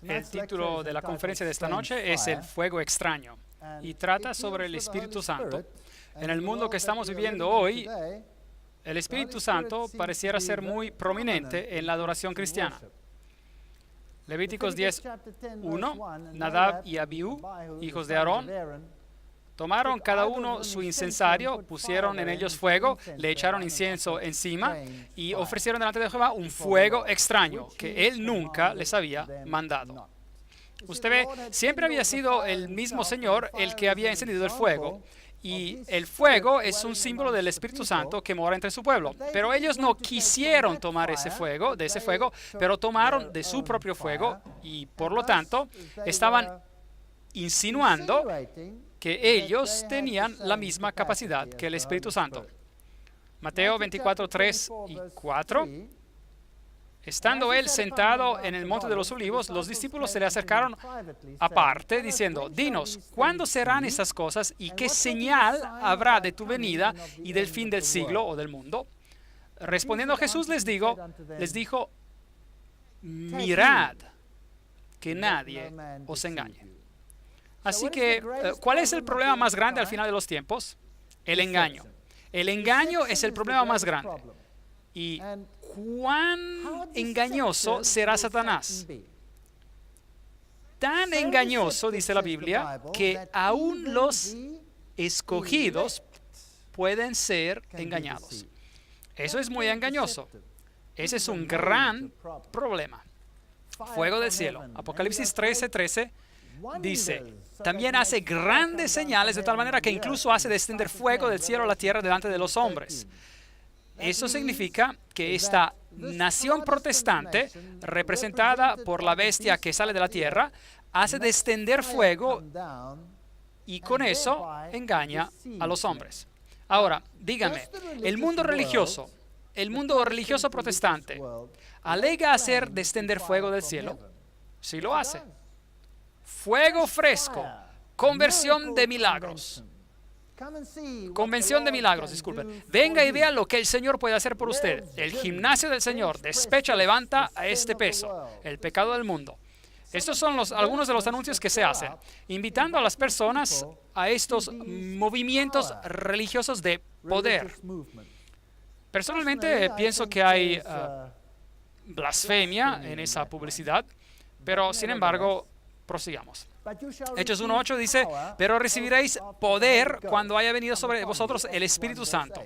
El título de la conferencia de esta noche es El fuego extraño y trata sobre el Espíritu Santo. En el mundo que estamos viviendo hoy, el Espíritu Santo pareciera ser muy prominente en la adoración cristiana. Levíticos 10:1, Nadab y Abiú, hijos de Aarón, tomaron cada uno su incensario, pusieron en ellos fuego, le echaron incienso encima y ofrecieron delante de Jehová un fuego extraño que él nunca les había mandado. Usted ve, siempre había sido el mismo Señor el que había encendido el fuego. Y el fuego es un símbolo del Espíritu Santo que mora entre su pueblo. Pero ellos no quisieron tomar ese fuego, pero tomaron de su propio fuego y por lo tanto estaban insinuando que ellos tenían la misma capacidad que el Espíritu Santo. Mateo 24:3 y 4. Estando él sentado en el monte de los olivos, los discípulos se le acercaron aparte, diciendo: Dinos, ¿cuándo serán estas cosas y qué señal habrá de tu venida y del fin del siglo o del mundo? Respondiendo Jesús les dijo: mirad que nadie os engañe. Así que, ¿cuál es el problema más grande al final de los tiempos? El engaño. El engaño es el problema más grande. ¿Y cuán engañoso será Satanás? Tan engañoso, dice la Biblia, que aún los escogidos pueden ser engañados. Eso es muy engañoso. Ese es un gran problema. Fuego del cielo. Apocalipsis 13:13 dice: también hace grandes señales de tal manera que incluso hace descender fuego del cielo a la tierra delante de los hombres. Eso significa que esta nación protestante, representada por la bestia que sale de la tierra, hace descender fuego y con eso engaña a los hombres. Ahora, díganme, el mundo religioso protestante, ¿alega hacer descender fuego del cielo? Sí lo hace. Fuego fresco, convención de milagros, disculpen. Venga y vea lo que el Señor puede hacer por usted. El gimnasio del Señor despecha, levanta a este peso, el pecado del mundo. Estos son algunos de los anuncios que se hacen, invitando a las personas a estos movimientos religiosos de poder. Personalmente pienso que hay blasfemia en esa publicidad, pero sin embargo, prosigamos. Hechos 1:8 dice: pero recibiréis poder cuando haya venido sobre vosotros el Espíritu Santo.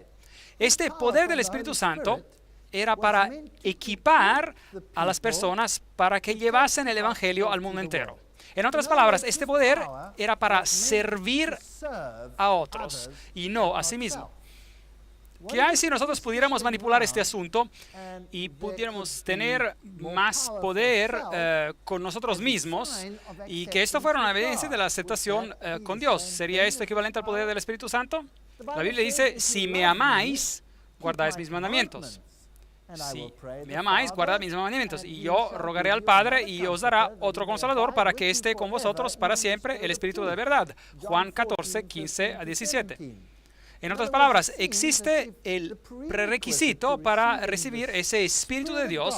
Este poder del Espíritu Santo era para equipar a las personas para que llevasen el Evangelio al mundo entero. En otras palabras, este poder era para servir a otros y no a sí mismo. ¿Qué hay si nosotros pudiéramos manipular este asunto y pudiéramos tener más poder con nosotros mismos y que esto fuera una evidencia de la aceptación con Dios? ¿Sería esto equivalente al poder del Espíritu Santo? La Biblia dice: si me amáis, guardáis mis mandamientos. Si me amáis, guardad mis mandamientos. Y yo rogaré al Padre y os dará otro Consolador para que esté con vosotros para siempre, el Espíritu de verdad. Juan 14:15-17. En otras palabras, existe el prerequisito para recibir ese Espíritu de Dios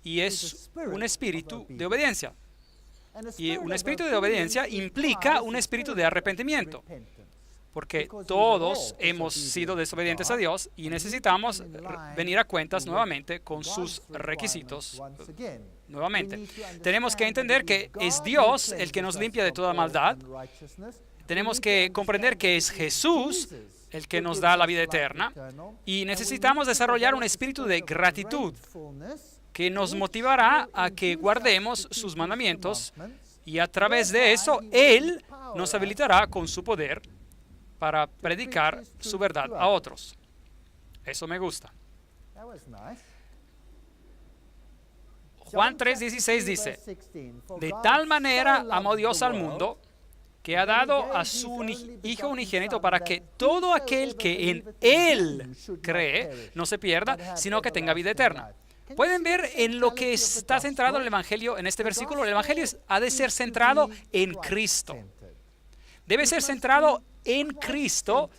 y es un espíritu de obediencia. Y un espíritu de obediencia implica un espíritu de arrepentimiento, porque todos hemos sido desobedientes a Dios y necesitamos venir a cuentas nuevamente con sus requisitos. Nuevamente, tenemos que entender que es Dios el que nos limpia de toda maldad. Tenemos que comprender que es Jesús el que nos da la vida eterna y necesitamos desarrollar un espíritu de gratitud que nos motivará a que guardemos sus mandamientos y a través de eso Él nos habilitará con su poder para predicar su verdad a otros. Eso me gusta. Juan 3:16 dice: de tal manera amó Dios al mundo que ha dado a su Hijo unigénito para que todo aquel que en Él cree no se pierda, sino que tenga vida eterna. ¿Pueden ver en lo que está centrado el Evangelio en este versículo? El Evangelio ha de ser centrado en Cristo. Debe ser centrado en Cristo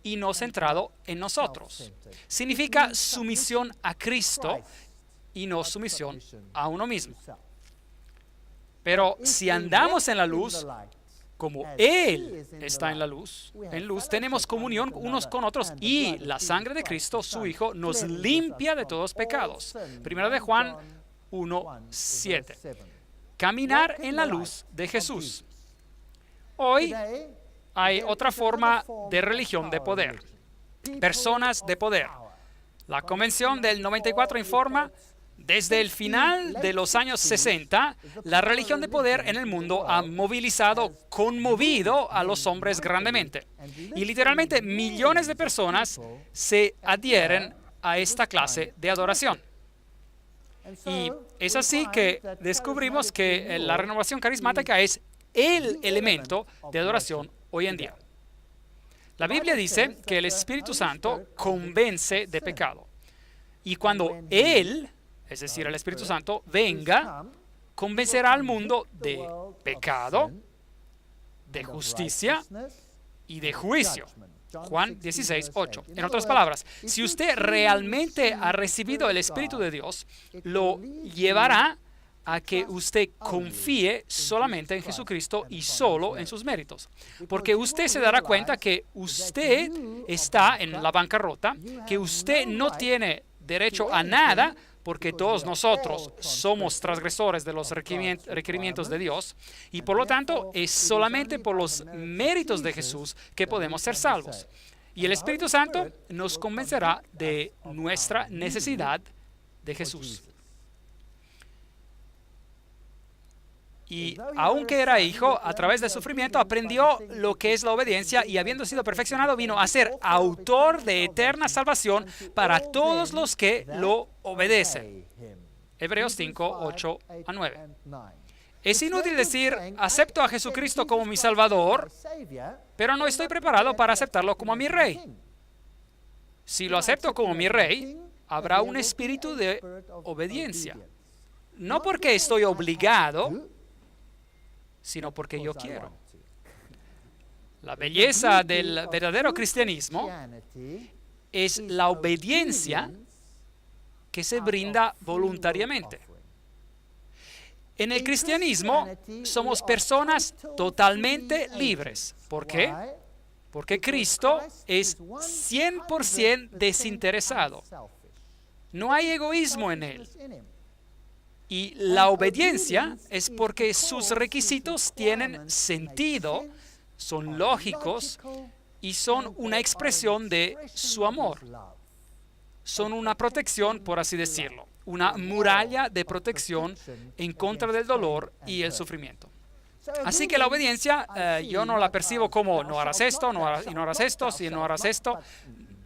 y no centrado en nosotros. Significa sumisión a Cristo y no sumisión a uno mismo. Pero si andamos en la luz, como Él está en la luz, tenemos comunión unos con otros y la sangre de Cristo, su Hijo, nos limpia de todos pecados. Primera de Juan 1:7. Caminar en la luz de Jesús. Hoy hay otra forma de religión de poder. Personas de poder. La Convención del 94 informa: desde el final de los años 60, la religión de poder en el mundo ha conmovido a los hombres grandemente. Y literalmente millones de personas se adhieren a esta clase de adoración. Y es así que descubrimos que la renovación carismática es el elemento de adoración hoy en día. La Biblia dice que el Espíritu Santo convence de pecado. Y cuando Él, es decir, el Espíritu Santo, venga, convencerá al mundo de pecado, de justicia y de juicio. Juan 16:8. En otras palabras, si usted realmente ha recibido el Espíritu de Dios, lo llevará a que usted confíe solamente en Jesucristo y solo en sus méritos. Porque usted se dará cuenta que usted está en la bancarrota, que usted no tiene derecho a nada, porque todos nosotros somos transgresores de los requerimientos de Dios, y por lo tanto es solamente por los méritos de Jesús que podemos ser salvos. Y el Espíritu Santo nos convencerá de nuestra necesidad de Jesús. Y aunque era hijo, a través del sufrimiento aprendió lo que es la obediencia y habiendo sido perfeccionado vino a ser autor de eterna salvación para todos los que lo obedecen. Hebreos 5:8-9. Es inútil decir, acepto a Jesucristo como mi Salvador, pero no estoy preparado para aceptarlo como mi Rey. Si lo acepto como mi Rey, habrá un espíritu de obediencia. No porque estoy obligado, sino porque yo quiero. La belleza del verdadero cristianismo es la obediencia que se brinda voluntariamente. En el cristianismo somos personas totalmente libres. ¿Por qué? Porque Cristo es 100% desinteresado. No hay egoísmo en Él. Y la obediencia es porque sus requisitos tienen sentido, son lógicos y son una expresión de su amor. Son una protección, por así decirlo, una muralla de protección en contra del dolor y el sufrimiento. Así que la obediencia yo no la percibo como no harás esto, no harás esto, si no harás esto,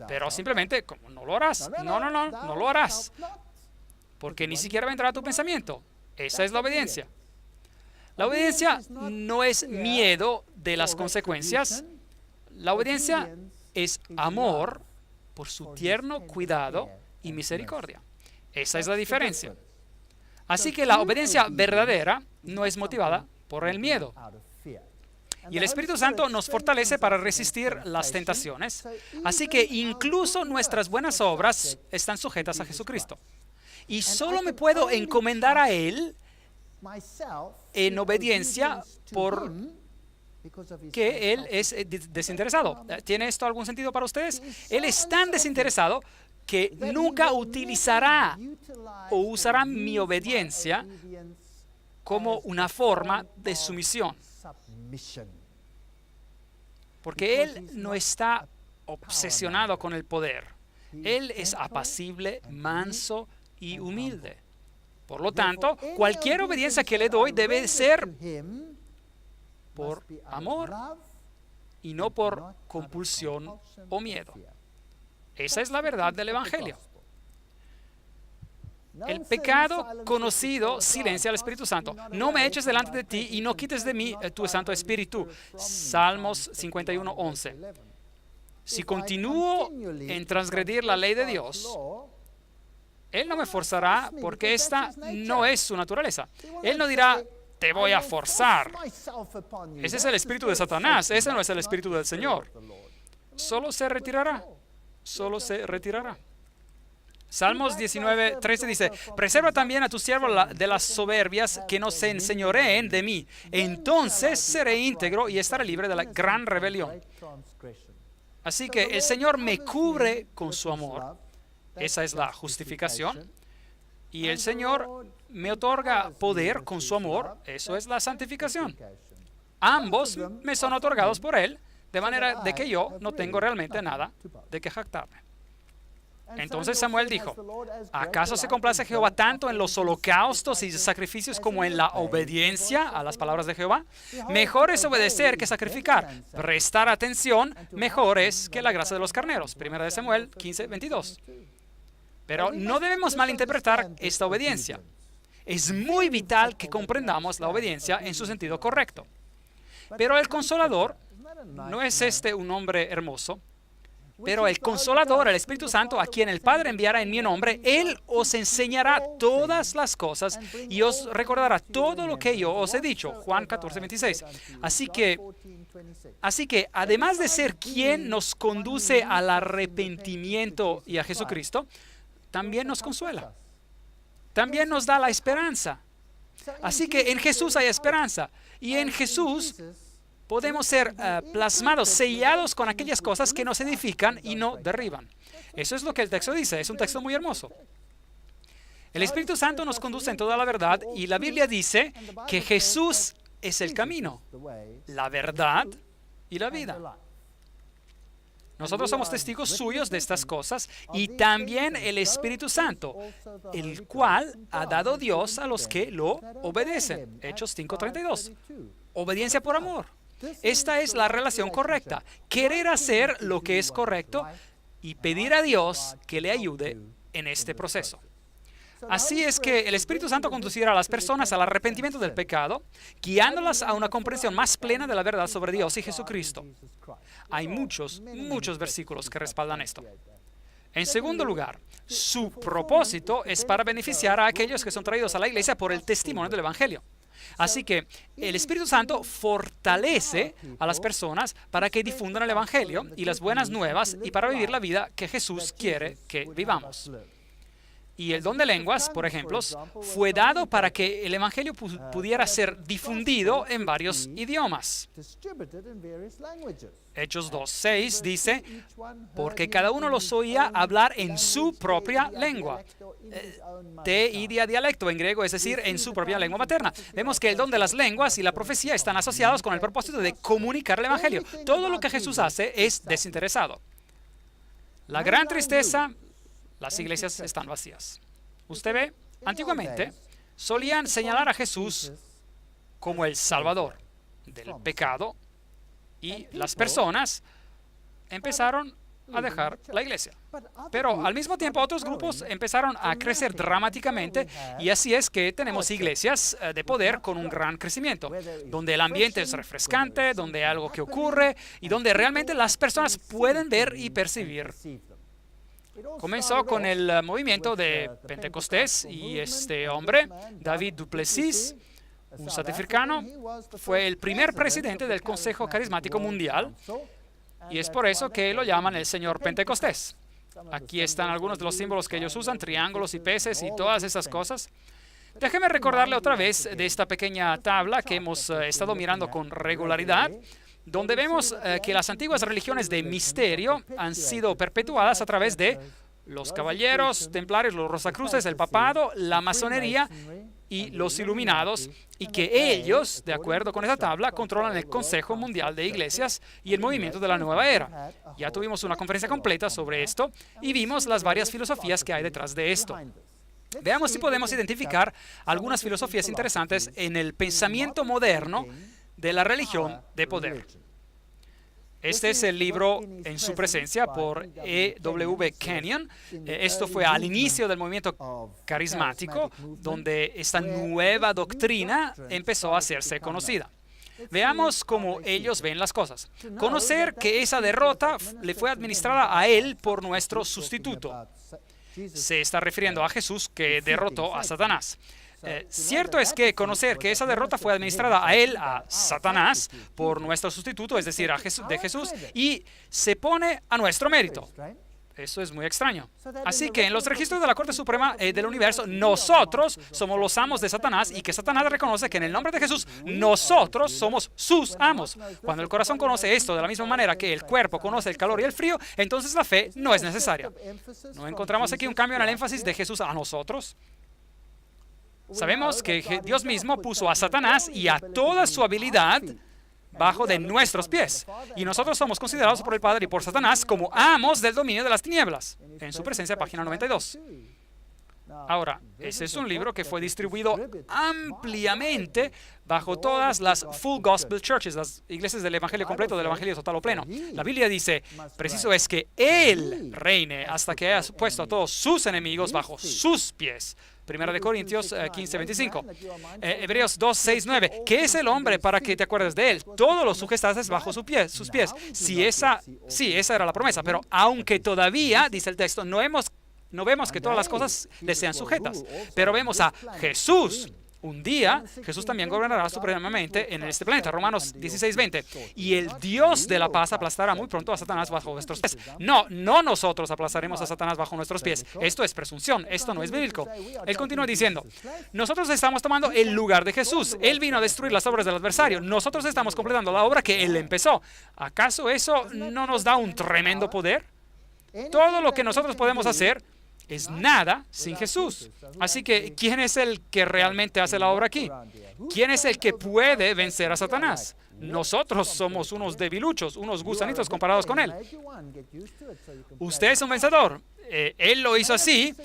pero simplemente como no lo harás. No lo harás. Porque ni siquiera vendrá a tu pensamiento. Esa es la obediencia. La obediencia no es miedo de las consecuencias. La obediencia es amor por su tierno cuidado y misericordia. Esa es la diferencia. Así que la obediencia verdadera no es motivada por el miedo. Y el Espíritu Santo nos fortalece para resistir las tentaciones. Así que incluso nuestras buenas obras están sujetas a Jesucristo. Y solo me puedo encomendar a Él en obediencia porque Él es desinteresado. ¿Tiene esto algún sentido para ustedes? Él es tan desinteresado que nunca utilizará o usará mi obediencia como una forma de sumisión. Porque Él no está obsesionado con el poder. Él es apacible, manso y humilde. Por lo tanto, cualquier obediencia que le doy debe ser por amor y no por compulsión o miedo. Esa es la verdad del Evangelio. El pecado conocido silencia al Espíritu Santo. No me eches delante de ti y no quites de mí tu Santo Espíritu. Salmos 51:11. Si continúo en transgredir la ley de Dios, Él no me forzará porque esta no es su naturaleza. Él no dirá, te voy a forzar. Ese es el espíritu de Satanás. Ese no es el espíritu del Señor. Solo se retirará. Solo se retirará. Salmos 19:13 dice, preserva también a tu siervo de las soberbias, que no se enseñoreen de mí. Entonces seré íntegro y estaré libre de la gran rebelión. Así que el Señor me cubre con su amor. Esa es la justificación. Y el Señor me otorga poder con su amor. Eso es la santificación. Ambos me son otorgados por Él, de manera de que yo no tengo realmente nada de que jactarme. Entonces Samuel dijo, ¿acaso se complace Jehová tanto en los holocaustos y sacrificios como en la obediencia a las palabras de Jehová? Mejor es obedecer que sacrificar. Prestar atención mejor es que la grasa de los carneros. Primera de Samuel 15:22. Pero no debemos malinterpretar esta obediencia. Es muy vital que comprendamos la obediencia en su sentido correcto. Pero el Consolador, ¿no es este un hombre hermoso? Pero el Consolador, el Espíritu Santo, a quien el Padre enviará en mi nombre, Él os enseñará todas las cosas y os recordará todo lo que yo os he dicho. Juan 14:26. Así que, además de ser quien nos conduce al arrepentimiento y a Jesucristo, también nos consuela. También nos da la esperanza. Así que en Jesús hay esperanza. Y en Jesús podemos ser plasmados, sellados con aquellas cosas que nos edifican y no derriban. Eso es lo que el texto dice. Es un texto muy hermoso. El Espíritu Santo nos conduce en toda la verdad y la Biblia dice que Jesús es el camino, la verdad y la vida. Nosotros somos testigos suyos de estas cosas y también el Espíritu Santo, el cual ha dado Dios a los que lo obedecen. Hechos 5:32. Obediencia por amor. Esta es la relación correcta. Querer hacer lo que es correcto y pedir a Dios que le ayude en este proceso. Así es que el Espíritu Santo conducirá a las personas al arrepentimiento del pecado, guiándolas a una comprensión más plena de la verdad sobre Dios y Jesucristo. Hay muchos versículos que respaldan esto. En segundo lugar, su propósito es para beneficiar a aquellos que son traídos a la iglesia por el testimonio del Evangelio. Así que el Espíritu Santo fortalece a las personas para que difundan el Evangelio y las buenas nuevas y para vivir la vida que Jesús quiere que vivamos. Y el don de lenguas, por ejemplo, fue dado para que el Evangelio pudiera ser difundido en varios idiomas. Hechos 2:6 dice, porque cada uno los oía hablar en su propia lengua. Teidia dialecto en griego, es decir, en su propia lengua materna. Vemos que el don de las lenguas y la profecía están asociados con el propósito de comunicar el Evangelio. Todo lo que Jesús hace es desinteresado. La gran tristeza, las iglesias están vacías. Usted ve, antiguamente solían señalar a Jesús como el Salvador del pecado y las personas empezaron a dejar la iglesia. Pero al mismo tiempo otros grupos empezaron a crecer dramáticamente y así es que tenemos iglesias de poder con un gran crecimiento, donde el ambiente es refrescante, donde hay algo que ocurre y donde realmente las personas pueden ver y percibir. Comenzó con el movimiento de Pentecostés y este hombre, David du Plessis, un sudafricano, fue el primer presidente del Consejo Carismático Mundial y es por eso que lo llaman el Señor Pentecostés. Aquí están algunos de los símbolos que ellos usan, triángulos y peces y todas esas cosas. Déjeme recordarle otra vez de esta pequeña tabla que hemos estado mirando con regularidad, donde vemos que las antiguas religiones de misterio han sido perpetuadas a través de los caballeros templarios, los rosacruces, el papado, la masonería y los iluminados, y que ellos, de acuerdo con esa tabla, controlan el Consejo Mundial de Iglesias y el movimiento de la Nueva Era. Ya tuvimos una conferencia completa sobre esto y vimos las varias filosofías que hay detrás de esto. Veamos si podemos identificar algunas filosofías interesantes en el pensamiento moderno de la religión de poder. Este es el libro En su presencia por E.W. Kenyon. Esto fue al inicio del movimiento carismático, donde esta nueva doctrina empezó a hacerse conocida. Veamos cómo ellos ven las cosas. Conocer que esa derrota le fue administrada a él por nuestro sustituto. Se está refiriendo a Jesús, que derrotó a Satanás. Cierto es que conocer que esa derrota fue administrada a él, a Satanás, por nuestro sustituto, es decir, de Jesús, y se pone a nuestro mérito. Eso es muy extraño. Así que en los registros de la Corte Suprema del Universo, nosotros somos los amos de Satanás y que Satanás reconoce que en el nombre de Jesús, nosotros somos sus amos. Cuando el corazón conoce esto de la misma manera que el cuerpo conoce el calor y el frío, entonces la fe no es necesaria. ¿No encontramos aquí un cambio en el énfasis de Jesús a nosotros? Sabemos que Dios mismo puso a Satanás y a toda su habilidad bajo de nuestros pies. Y nosotros somos considerados por el Padre y por Satanás como amos del dominio de las tinieblas. En su presencia, página 92. Ahora, ese es un libro que fue distribuido ampliamente bajo todas las Full Gospel Churches, las iglesias del Evangelio completo, del Evangelio total o pleno. La Biblia dice, preciso es que Él reine hasta que haya puesto a todos sus enemigos bajo sus pies. Primera de Corintios 15:25. Hebreos 2:6-9. ¿Qué es el hombre para que te acuerdes de él? Todo lo sujetaste bajo sus pies. Sí, esa era la promesa. Pero aunque todavía, dice el texto, no vemos que todas las cosas le sean sujetas. Pero vemos a Jesús. Un día, Jesús también gobernará supremamente en este planeta. Romanos 16:20. Y el Dios de la paz aplastará muy pronto a Satanás bajo vuestros pies. No nosotros aplastaremos a Satanás bajo nuestros pies. Esto es presunción. Esto no es bíblico. Él continúa diciendo, nosotros estamos tomando el lugar de Jesús. Él vino a destruir las obras del adversario. Nosotros estamos completando la obra que Él empezó. ¿Acaso eso no nos da un tremendo poder? Todo lo que nosotros podemos hacer es nada sin Jesús. Así que, ¿quién es el que realmente hace la obra aquí? ¿Quién es el que puede vencer a Satanás? Nosotros somos unos debiluchos, unos gusanitos comparados con Él. Usted es un vencedor. Él lo hizo así,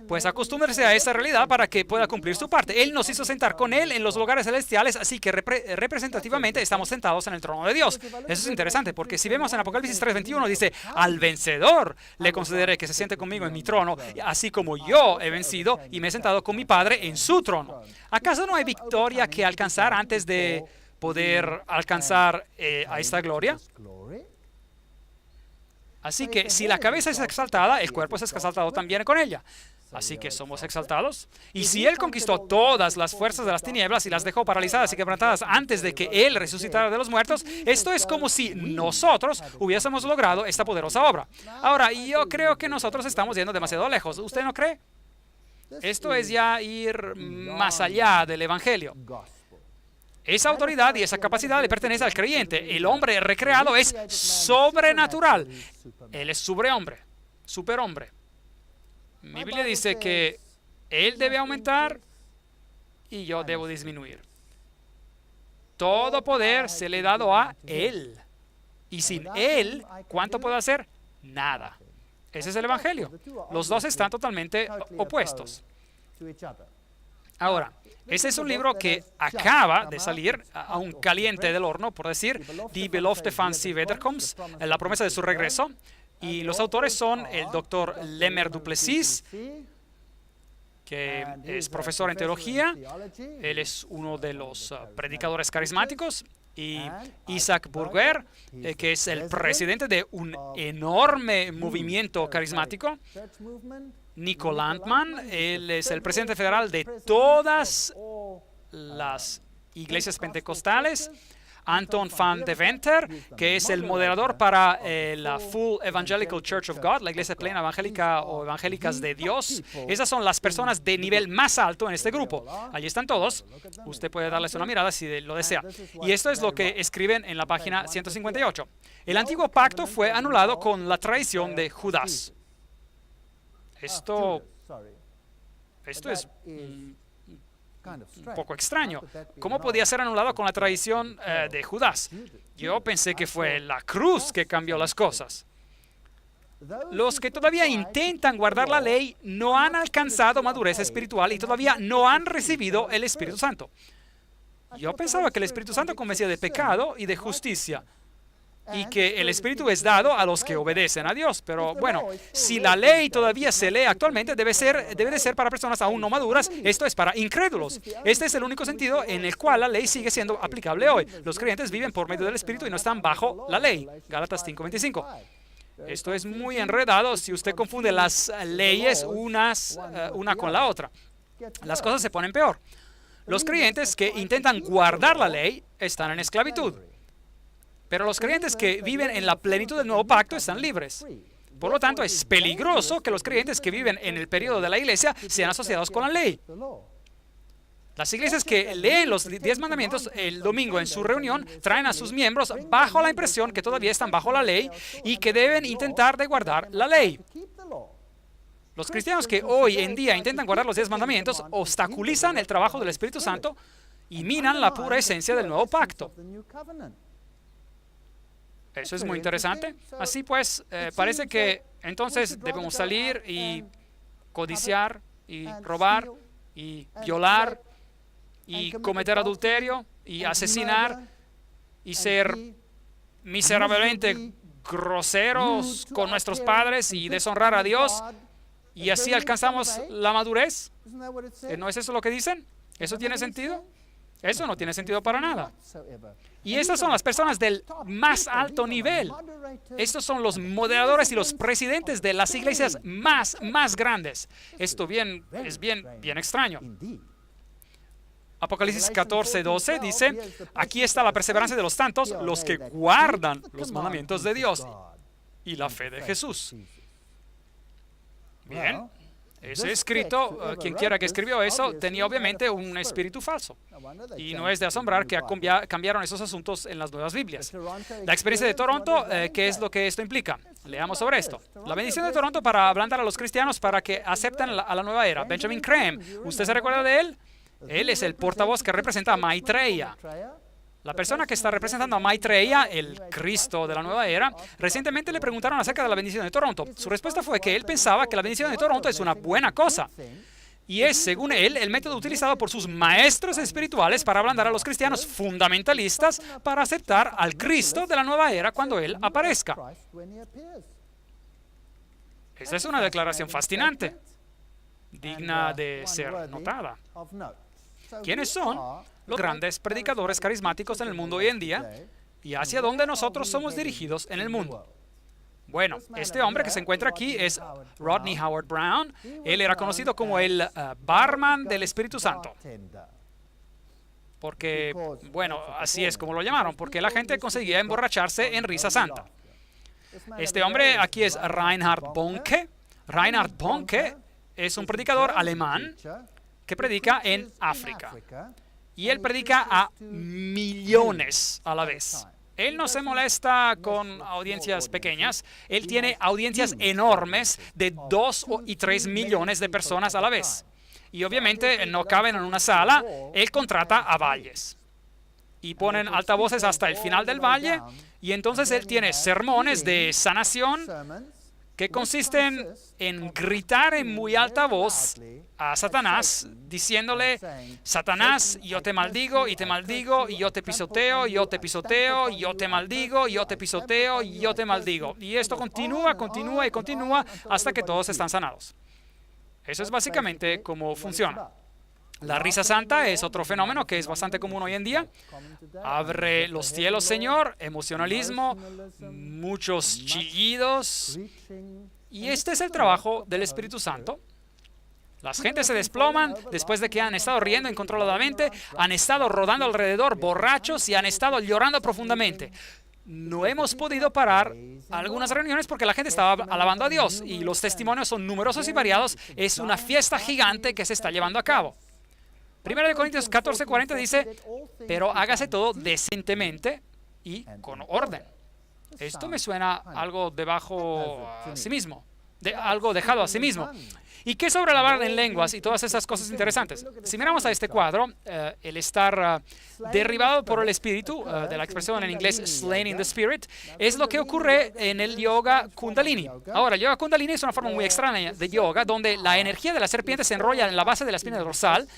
pues acostúmbrese a esa realidad para que pueda cumplir su parte. Él nos hizo sentar con Él en los lugares celestiales, así que representativamente estamos sentados en el trono de Dios. Eso es interesante, porque si vemos en Apocalipsis 3:21, dice, al vencedor le concederé que se siente conmigo en mi trono, así como yo he vencido y me he sentado con mi Padre en su trono. ¿Acaso no hay victoria que alcanzar antes de poder alcanzar a esta gloria? Así que si la cabeza es exaltada, el cuerpo es exaltado también con ella. Así que somos exaltados. Y si Él conquistó todas las fuerzas de las tinieblas y las dejó paralizadas y quebrantadas antes de que Él resucitara de los muertos, esto es como si nosotros hubiésemos logrado esta poderosa obra. Ahora, yo creo que nosotros estamos yendo demasiado lejos. ¿Usted no cree? Esto es ya ir más allá del Evangelio. Esa autoridad y esa capacidad le pertenece al creyente. El hombre recreado es sobrenatural. Él es superhombre. Mi Biblia dice que Él debe aumentar y yo debo disminuir. Todo poder se le ha dado a Él. Y sin Él, ¿cuánto puedo hacer? Nada. Ese es el Evangelio. Los dos están totalmente opuestos. Ahora, ese es un libro que acaba de salir aún caliente del horno, por decir, Die Belofte van Sie Wederkomst, la promesa de su regreso. Y los autores son el doctor Lemer Duplessis, que es profesor en teología. Él es uno de los predicadores carismáticos. Y Isaac Burger, que es el presidente de un enorme movimiento carismático. Nico Landman, él es el presidente federal de todas las iglesias pentecostales. Anton van Deventer, que es el moderador para la Full Evangelical Church of God, la iglesia plena evangélica o evangélicas de Dios. Esas son las personas de nivel más alto en este grupo. Allí están todos. Usted puede darles una mirada si lo desea. Y esto es lo que escriben en la página 158. El antiguo pacto fue anulado con la traición de Judas. Esto es un poco extraño. ¿Cómo podía ser anulado con la traición de Judas? Yo pensé que fue la cruz que cambió las cosas. Los que todavía intentan guardar la ley no han alcanzado madurez espiritual y todavía no han recibido el Espíritu Santo. Yo pensaba que el Espíritu Santo convencía de pecado y de justicia, y que el Espíritu es dado a los que obedecen a Dios. Pero bueno, si la ley todavía se lee actualmente, debe de ser para personas aún no maduras. Esto es para incrédulos. Este es el único sentido en el cual la ley sigue siendo aplicable hoy. Los creyentes viven por medio del Espíritu y no están bajo la ley. Gálatas 5:25. Esto es muy enredado si usted confunde las leyes una con la otra. Las cosas se ponen peor. Los creyentes que intentan guardar la ley están en esclavitud. Pero los creyentes que viven en la plenitud del nuevo pacto están libres. Por lo tanto, es peligroso que los creyentes que viven en el periodo de la iglesia sean asociados con la ley. Las iglesias que leen los 10 mandamientos el domingo en su reunión traen a sus miembros bajo la impresión que todavía están bajo la ley y que deben intentar de guardar la ley. Los cristianos que hoy en día intentan guardar los 10 mandamientos obstaculizan el trabajo del Espíritu Santo y minan la pura esencia del nuevo pacto. Eso es muy interesante. Así pues, parece que entonces debemos salir y codiciar y robar y violar y cometer adulterio y asesinar y ser miserablemente groseros con nuestros padres y deshonrar a Dios, y así alcanzamos la madurez. ¿No es eso lo que dicen? ¿Eso tiene sentido? Eso no tiene sentido para nada. Y estas son las personas del más alto nivel. Estos son los moderadores y los presidentes de las iglesias más grandes. Esto es bien extraño. Apocalipsis 14:12 dice, aquí está la perseverancia de los santos, los que guardan los mandamientos de Dios y la fe de Jesús. Bien, ese escrito, quien quiera que escribió eso, tenía obviamente un espíritu falso. Y no es de asombrar que cambiaron esos asuntos en las nuevas Biblias. La experiencia de Toronto, ¿qué es lo que esto implica? Leamos sobre esto. La bendición de Toronto para ablandar a los cristianos para que acepten a la nueva era. Benjamin Creme, ¿usted se recuerda de él? Él es el portavoz que representa a Maitreya. La persona que está representando a Maitreya, el Cristo de la nueva era, recientemente le preguntaron acerca de la bendición de Toronto. Su respuesta fue que él pensaba que la bendición de Toronto es una buena cosa. Y es, según él, el método utilizado por sus maestros espirituales para ablandar a los cristianos fundamentalistas para aceptar al Cristo de la nueva era cuando él aparezca. Esa es una declaración fascinante, digna de ser notada. ¿Quiénes son los grandes predicadores carismáticos en el mundo hoy en día y hacia dónde nosotros somos dirigidos en el mundo? Bueno, este hombre que se encuentra aquí es Rodney Howard Brown. Él era conocido como el barman del Espíritu Santo. Porque, bueno, así es como lo llamaron, porque la gente conseguía emborracharse en risa santa. Este hombre aquí es Reinhard Bonnke. Reinhard Bonnke es un predicador alemán que predica en África. Y él predica a millones a la vez. Él no se molesta con audiencias pequeñas. Él tiene audiencias enormes de 2 y 3 millones de personas a la vez. Y obviamente no caben en una sala. Él contrata a valles. Y ponen altavoces hasta el final del valle. Y entonces él tiene sermones de sanación que consisten en gritar en muy alta voz a Satanás, diciéndole: Satanás, yo te maldigo, y te maldigo, y yo te pisoteo, y yo te pisoteo, y yo te maldigo, y yo te pisoteo, y yo te maldigo. Y esto continúa hasta que todos están sanados. Eso es básicamente cómo funciona. La risa santa es otro fenómeno que es bastante común hoy en día. Abre los cielos, Señor, emocionalismo, muchos chillidos. Y este es el trabajo del Espíritu Santo. Las gentes se desploman después de que han estado riendo incontroladamente, han estado rodando alrededor borrachos y han estado llorando profundamente. No hemos podido parar algunas reuniones porque la gente estaba alabando a Dios y los testimonios son numerosos y variados. Es una fiesta gigante que se está llevando a cabo. 1 Corintios 14:40 dice, pero hágase todo decentemente y con orden. Esto me suena algo debajo a sí mismo, algo dejado a sí mismo. ¿Y qué sobre hablar en lenguas y todas esas cosas interesantes? Si miramos a este cuadro, el estar derribado por el espíritu, de la expresión en inglés slain in the spirit, es lo que ocurre en el yoga kundalini. Ahora, el yoga kundalini es una forma muy extraña de yoga donde la energía de la serpiente se enrolla en la base de la espina dorsal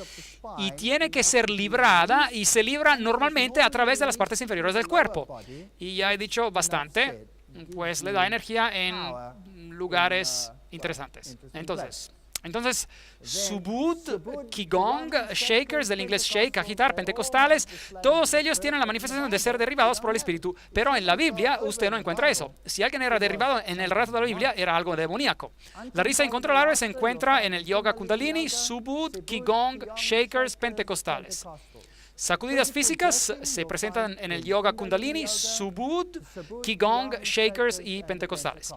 y tiene que ser librada, y se libra normalmente a través de las partes inferiores del cuerpo. Y ya he dicho bastante, pues le da energía en lugares interesantes. Entonces, Subud, Qigong, Shakers, del inglés shake, agitar, pentecostales, todos ellos tienen la manifestación de ser derribados por el Espíritu, pero en la Biblia usted no encuentra eso. Si alguien era derribado en el relato de la Biblia, era algo demoníaco. La risa incontrolable se encuentra en el yoga kundalini, Subud, Qigong, Shakers, pentecostales. Sacudidas físicas se presentan en el yoga kundalini, Subud, Qigong, Shakers y pentecostales.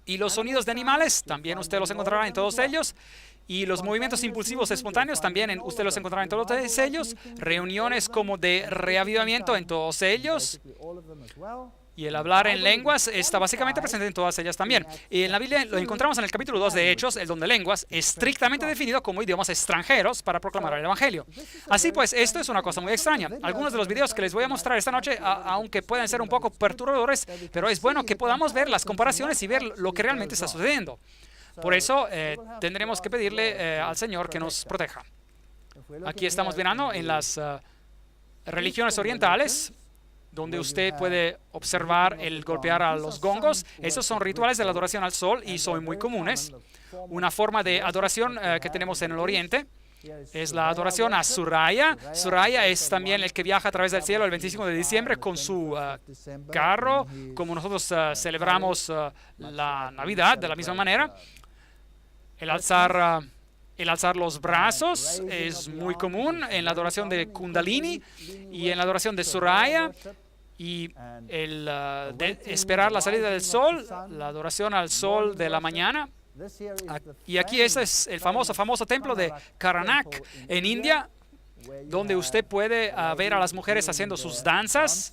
Y los sonidos de animales, también usted los encontrará en todos ellos. Y los movimientos impulsivos espontáneos, también usted los encontrará en todos ellos. Reuniones como de reavivamiento en todos ellos. Y el hablar en lenguas está básicamente presente en todas ellas también. Y en la Biblia lo encontramos en el capítulo 2 de Hechos, el don de lenguas, estrictamente definido como idiomas extranjeros para proclamar el Evangelio. Así pues, esto es una cosa muy extraña. Algunos de los videos que les voy a mostrar esta noche, aunque pueden ser un poco perturbadores, pero es bueno que podamos ver las comparaciones y ver lo que realmente está sucediendo. Por eso tendremos que pedirle al Señor que nos proteja. Aquí estamos mirando en las religiones orientales, donde usted puede observar el golpear a los gongos. Esos son rituales de la adoración al sol y son muy comunes. Una forma de adoración que tenemos en el oriente es la adoración a Suraya. Suraya es también el que viaja a través del cielo el 25 de diciembre con su carro, como nosotros celebramos la Navidad de la misma manera. El alzar los brazos es muy común en la adoración de Kundalini y en la adoración de Suraya. Y esperar la salida del sol, la adoración al sol de la mañana. Y aquí ese es el famoso templo de Karnak en India, donde usted puede ver a las mujeres haciendo sus danzas.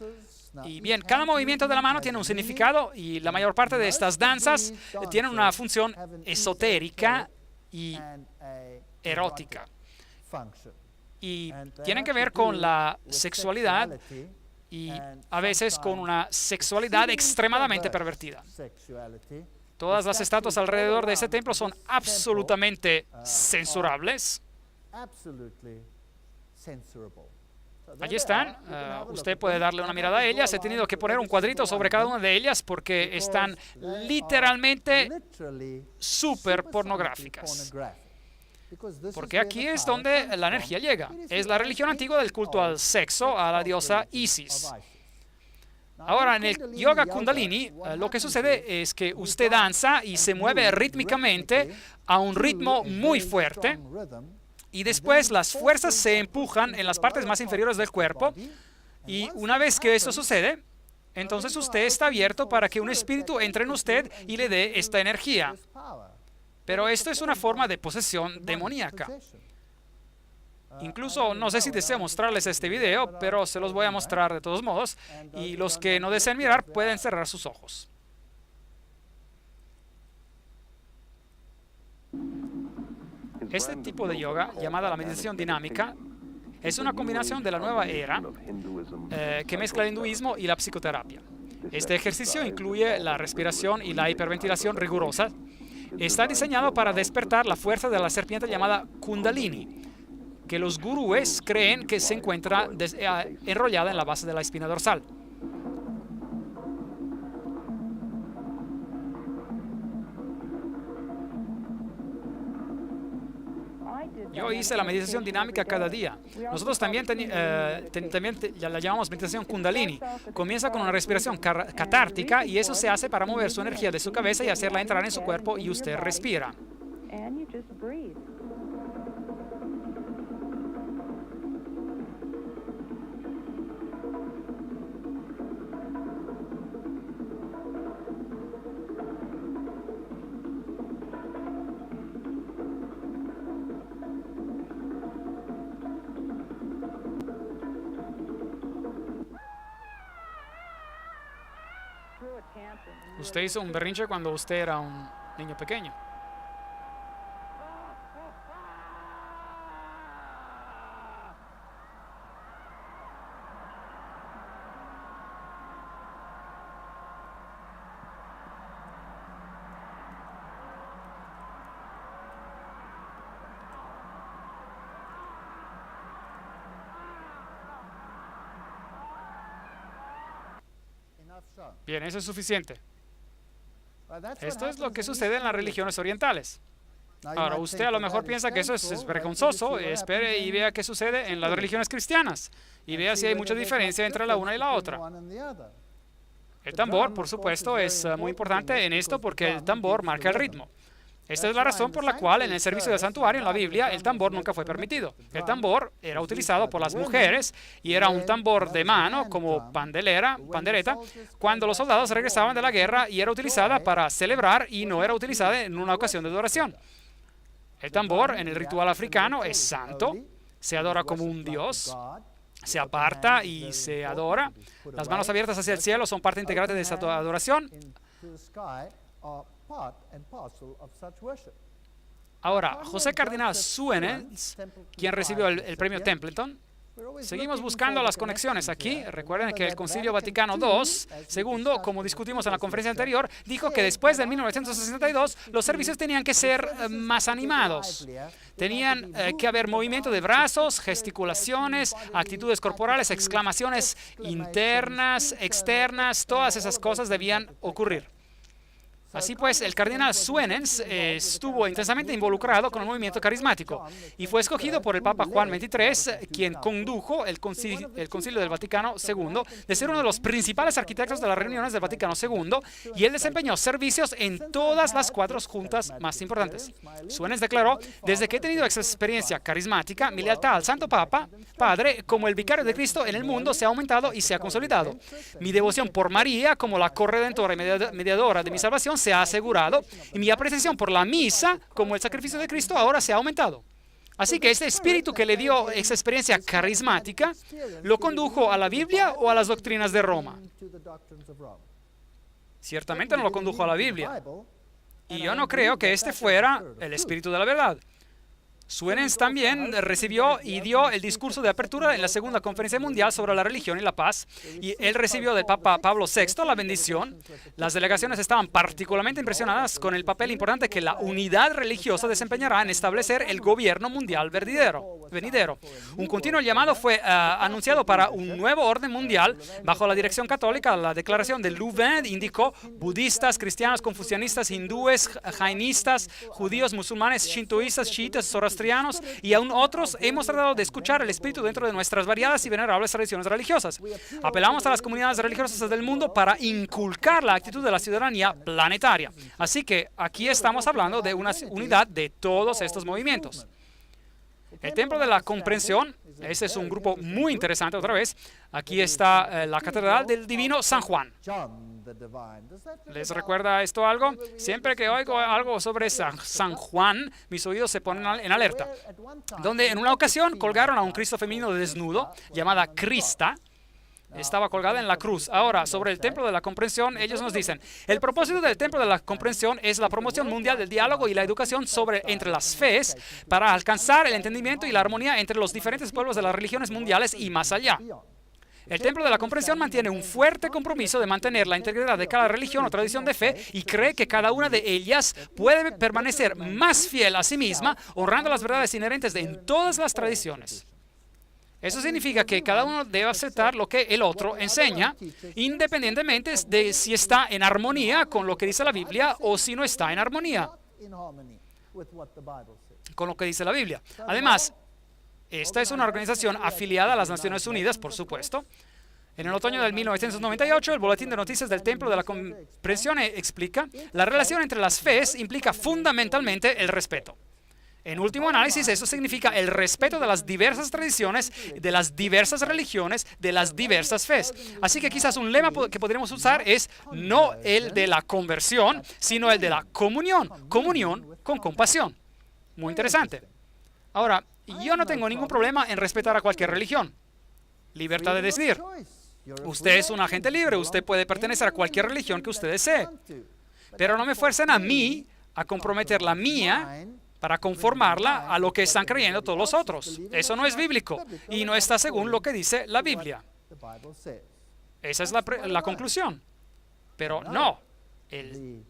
Y bien, cada movimiento de la mano tiene un significado y la mayor parte de estas danzas tienen una función esotérica y erótica. Y tienen que ver con la sexualidad y a veces con una sexualidad extremadamente pervertida. Todas las estatuas alrededor de ese templo son absolutamente censurables. Allí están. Usted puede darle una mirada a ellas. He tenido que poner un cuadrito sobre cada una de ellas porque están literalmente súper pornográficas. Porque aquí es donde la energía llega. Es la religión antigua del culto al sexo, a la diosa Isis. Ahora, en el yoga Kundalini, lo que sucede es que usted danza y se mueve rítmicamente a un ritmo muy fuerte. Y después las fuerzas se empujan en las partes más inferiores del cuerpo. Y una vez que eso sucede, entonces usted está abierto para que un espíritu entre en usted y le dé esta energía. Pero esto es una forma de posesión demoníaca. Incluso, no sé si deseo mostrarles este video, pero se los voy a mostrar de todos modos. Y los que no deseen mirar pueden cerrar sus ojos. Este tipo de yoga, llamada la meditación dinámica, es una combinación de la nueva era que mezcla el hinduismo y la psicoterapia. Este ejercicio incluye la respiración y la hiperventilación rigurosa. Está diseñado para despertar la fuerza de la serpiente llamada Kundalini, que los gurúes creen que se encuentra enrollada en la base de la espina dorsal. Yo hice la meditación dinámica cada día. Nosotros también la llamamos meditación Kundalini. Comienza con una respiración catártica y eso se hace para mover su energía de su cabeza y hacerla entrar en su cuerpo y usted respira. Usted hizo un berrinche cuando usted era un niño pequeño. Bien, eso es suficiente. Esto es lo que sucede en las religiones orientales. Ahora, usted a lo mejor piensa que eso es vergonzoso. Espere y vea qué sucede en las religiones cristianas. Y vea si hay mucha diferencia entre la una y la otra. El tambor, por supuesto, es muy importante en esto porque el tambor marca el ritmo. Esta es la razón por la cual en el servicio del santuario en la Biblia el tambor nunca fue permitido. El tambor era utilizado por las mujeres y era un tambor de mano como pandereta cuando los soldados regresaban de la guerra, y era utilizada para celebrar y no era utilizada en una ocasión de adoración. El tambor en el ritual africano es santo, se adora como un dios, se aparta y se adora. Las manos abiertas hacia el cielo son parte integrante de esta adoración. Ahora, José Cardinal Suenens, quien recibió el premio Templeton, seguimos buscando las conexiones aquí. Recuerden que el Concilio Vaticano II, como discutimos en la conferencia anterior, dijo que después de 1962 los servicios tenían que ser más animados. Tenían que haber movimiento de brazos, gesticulaciones, actitudes corporales, exclamaciones internas, externas, todas esas cosas debían ocurrir. Así pues, el cardenal Suenens estuvo intensamente involucrado con el movimiento carismático y fue escogido por el Papa Juan XXIII, quien condujo el Concilio del Vaticano II, de ser uno de los principales arquitectos de las reuniones del Vaticano II, y él desempeñó servicios en todas las 4 juntas más importantes. Suenens declaró: desde que he tenido esa experiencia carismática, mi lealtad al Santo Padre como el vicario de Cristo en el mundo se ha aumentado y se ha consolidado. Mi devoción por María como la corredentora y mediadora de mi salvación se ha asegurado, y mi apreciación por la misa como el sacrificio de Cristo ahora se ha aumentado. Así que este espíritu que le dio esa experiencia carismática lo condujo a la Biblia o a las doctrinas de Roma. Ciertamente no lo condujo a la Biblia, y yo no creo que este fuera el espíritu de la verdad. Suenens también recibió y dio el discurso de apertura en la Segunda Conferencia Mundial sobre la Religión y la Paz, y él recibió del Papa Pablo VI la bendición. Las delegaciones estaban particularmente impresionadas con el papel importante que la unidad religiosa desempeñará en establecer el gobierno mundial venidero. Un continuo llamado fue anunciado para un nuevo orden mundial bajo la dirección católica. La declaración de Louvain indicó: budistas, cristianos, confucianistas, hindúes, jainistas, judíos, musulmanes, shintoístas, chiitas, zoroastrianos y aún otros, hemos tratado de escuchar el espíritu dentro de nuestras variadas y venerables tradiciones religiosas. Apelamos a las comunidades religiosas del mundo para inculcar la actitud de la ciudadanía planetaria. Así que aquí estamos hablando de una unidad de todos estos movimientos. El Templo de la Comprensión, ese es un grupo muy interesante otra vez. Aquí está la Catedral del Divino San Juan. ¿Les recuerda esto algo? Siempre que oigo algo sobre San Juan, mis oídos se ponen en alerta. Donde en una ocasión colgaron a un Cristo femenino desnudo, llamada Crista. Estaba colgada en la cruz. Ahora, sobre el Templo de la Comprensión, ellos nos dicen: el propósito del Templo de la Comprensión es la promoción mundial del diálogo y la educación entre las fees para alcanzar el entendimiento y la armonía entre los diferentes pueblos de las religiones mundiales y más allá. El Templo de la Comprensión mantiene un fuerte compromiso de mantener la integridad de cada religión o tradición de fe y cree que cada una de ellas puede permanecer más fiel a sí misma, honrando las verdades inherentes en todas las tradiciones. Eso significa que cada uno debe aceptar lo que el otro enseña, independientemente de si está en armonía con lo que dice la Biblia o si no está en armonía con lo que dice la Biblia. Además, esta es una organización afiliada a las Naciones Unidas, por supuesto. En el otoño del 1998, el Boletín de Noticias del Templo de la Comprensión explica: la relación entre las fees implica fundamentalmente el respeto. En último análisis, eso significa el respeto de las diversas tradiciones, de las diversas religiones, de las diversas fees. Así que quizás un lema que podríamos usar es no el de la conversión, sino el de la comunión. Comunión con compasión. Muy interesante. Ahora, yo no tengo ningún problema en respetar a cualquier religión. Libertad de decidir. Usted es un agente libre, usted puede pertenecer a cualquier religión que usted desee. Pero no me fuercen a mí a comprometer la mía para conformarla a lo que están creyendo todos los otros. Eso no es bíblico y no está según lo que dice la Biblia. Esa es la conclusión. Pero no, el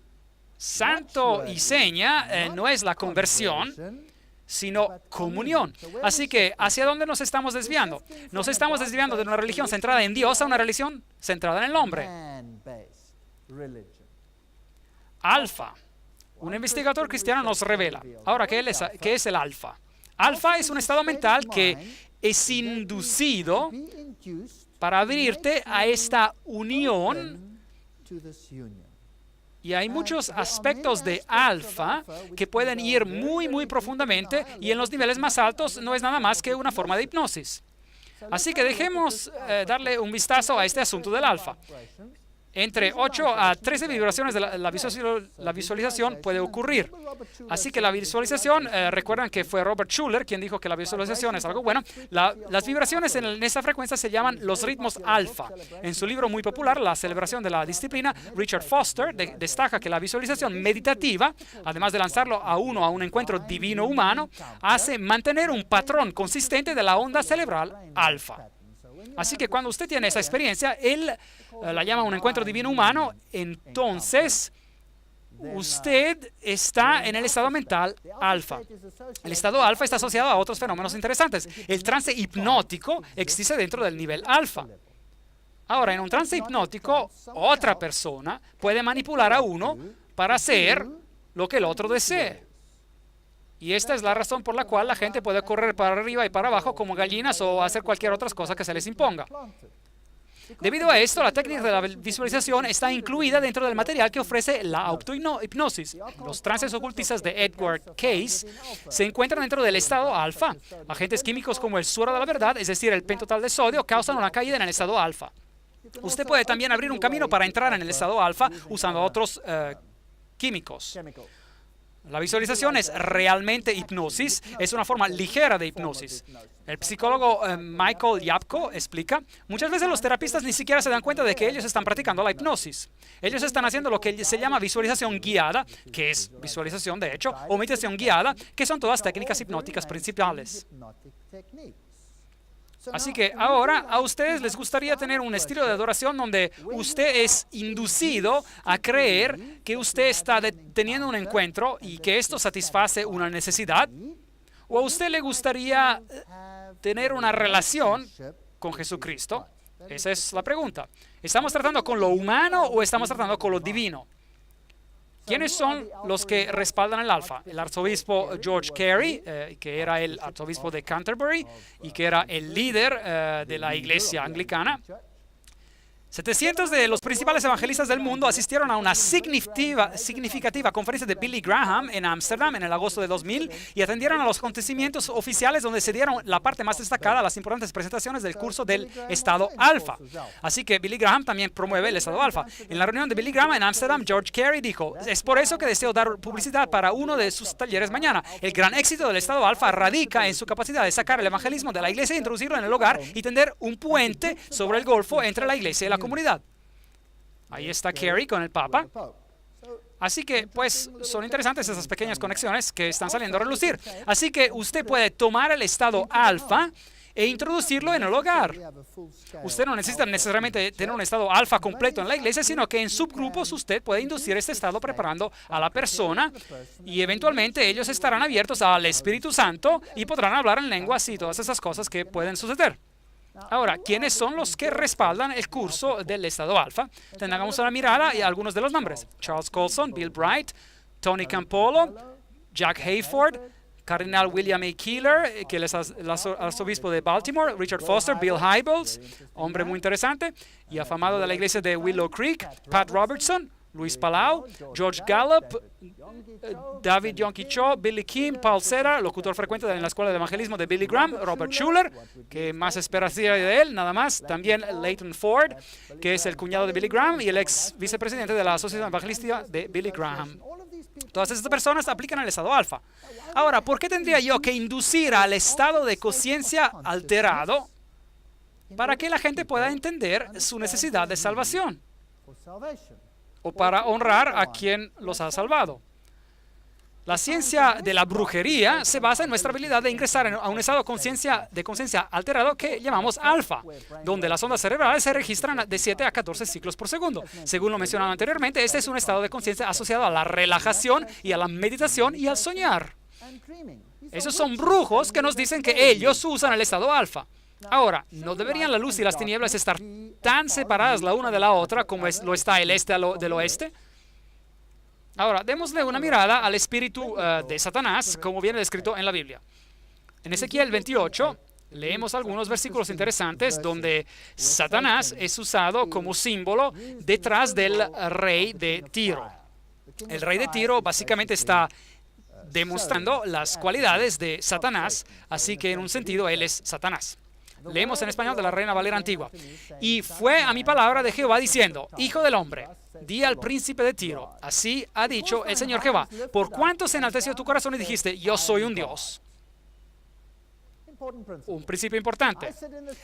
santo y seña no es la conversión, sino comunión. Así que, ¿hacia dónde nos estamos desviando? Nos estamos desviando de una religión centrada en Dios a una religión centrada en el hombre. Alfa. Un investigador cristiano nos revela. Ahora, ¿qué es el alfa? Alfa es un estado mental que es inducido para abrirte a esta unión Y hay muchos aspectos de alfa que pueden ir muy, muy profundamente, y en los niveles más altos no es nada más que una forma de hipnosis. Así que dejemos darle un vistazo a este asunto del alfa. Entre 8 a 13 vibraciones de la visualización puede ocurrir. Así que la visualización, recuerdan que fue Robert Schuller quien dijo que la visualización es algo bueno. Las vibraciones en esta frecuencia se llaman los ritmos alfa. En su libro muy popular, La celebración de la disciplina, Richard Foster destaca que la visualización meditativa, además de lanzarlo a un encuentro divino humano, hace mantener un patrón consistente de la onda cerebral alfa. Así que cuando usted tiene esa experiencia, él la llama un encuentro divino humano, entonces usted está en el estado mental alfa. El estado alfa está asociado a otros fenómenos interesantes. El trance hipnótico existe dentro del nivel alfa. Ahora, en un trance hipnótico, otra persona puede manipular a uno para hacer lo que el otro desee. Y esta es la razón por la cual la gente puede correr para arriba y para abajo como gallinas o hacer cualquier otra cosa que se les imponga. Debido a esto, la técnica de la visualización está incluida dentro del material que ofrece la autohipnosis. Los trances ocultistas de Edward Cayce se encuentran dentro del estado alfa. Agentes químicos como el suero de la verdad, es decir, el pentotal de sodio, causan una caída en el estado alfa. Usted puede también abrir un camino para entrar en el estado alfa usando otros químicos. La visualización es realmente hipnosis, es una forma ligera de hipnosis. El psicólogo Michael Yapko explica, muchas veces los terapistas ni siquiera se dan cuenta de que ellos están practicando la hipnosis. Ellos están haciendo lo que se llama visualización guiada, que es visualización de hecho, o meditación guiada, que son todas técnicas hipnóticas principales. Así que ahora a ustedes les gustaría tener un estilo de adoración donde usted es inducido a creer que usted está teniendo un encuentro y que esto satisface una necesidad. ¿O a usted le gustaría tener una relación con Jesucristo? Esa es la pregunta. ¿Estamos tratando con lo humano o estamos tratando con lo divino? ¿Quiénes son los que respaldan el alfa? El arzobispo George Carey, que era el arzobispo de Canterbury y que era el líder de la iglesia anglicana. 700 de los principales evangelistas del mundo asistieron a una significativa conferencia de Billy Graham en Ámsterdam en el agosto de 2000 y atendieron a los acontecimientos oficiales donde se dieron la parte más destacada, las importantes presentaciones del curso del estado alfa. Así que Billy Graham también promueve el estado alfa. En la reunión de Billy Graham en Ámsterdam, George Carey dijo, es por eso que deseo dar publicidad para uno de sus talleres mañana. El gran éxito del estado alfa radica en su capacidad de sacar el evangelismo de la iglesia e introducirlo en el hogar y tender un puente sobre el golfo entre la iglesia y la comunidad. Ahí está Carey con el Papa. Así que, pues, son interesantes esas pequeñas conexiones que están saliendo a relucir. Así que usted puede tomar el estado alfa e introducirlo en el hogar. Usted no necesita necesariamente tener un estado alfa completo en la iglesia, sino que en subgrupos usted puede inducir este estado preparando a la persona y eventualmente ellos estarán abiertos al Espíritu Santo y podrán hablar en lenguas y todas esas cosas que pueden suceder. Ahora, ¿quiénes son los que respaldan el curso del estado alfa? Tengamos una mirada y algunos de los nombres. Charles Colson, Bill Bright, Tony Campolo, Jack Hayford, Cardinal William A. Keeler, que es el arzobispo de Baltimore, Richard Foster, Bill Hybels, hombre muy interesante y afamado de la iglesia de Willow Creek, Pat Robertson, Luis Palau, George Gallup, David Yonki Cho, Billy Kim, Paul Cera, locutor frecuente en la Escuela de Evangelismo de Billy Graham, Robert Schuller, que más esperaría de él, nada más, también Leighton Ford, que es el cuñado de Billy Graham y el ex vicepresidente de la Asociación Evangelística de Billy Graham. Todas estas personas aplican el estado alfa. Ahora, ¿por qué tendría yo que inducir al estado de conciencia alterado para que la gente pueda entender su necesidad de salvación? O para honrar a quien los ha salvado. La ciencia de la brujería se basa en nuestra habilidad de ingresar a un estado de conciencia alterado que llamamos alfa, donde las ondas cerebrales se registran de 7 a 14 ciclos por segundo. Según lo mencionado anteriormente, este es un estado de conciencia asociado a la relajación y a la meditación y al soñar. Esos son brujos que nos dicen que ellos usan el estado alfa. Ahora, ¿no deberían la luz y las tinieblas estar tan separadas la una de la otra como lo está el este del oeste? Ahora, démosle una mirada al espíritu de Satanás, como viene descrito en la Biblia. En Ezequiel 28, leemos algunos versículos interesantes donde Satanás es usado como símbolo detrás del rey de Tiro. El rey de Tiro básicamente está demostrando las cualidades de Satanás, así que en un sentido él es Satanás. Leemos en español de la Reina Valera Antigua. Y fue a mi palabra de Jehová diciendo, Hijo del hombre, di al príncipe de Tiro, así ha dicho el Señor Jehová, por cuánto se enalteció tu corazón y dijiste, yo soy un Dios. Un principio importante.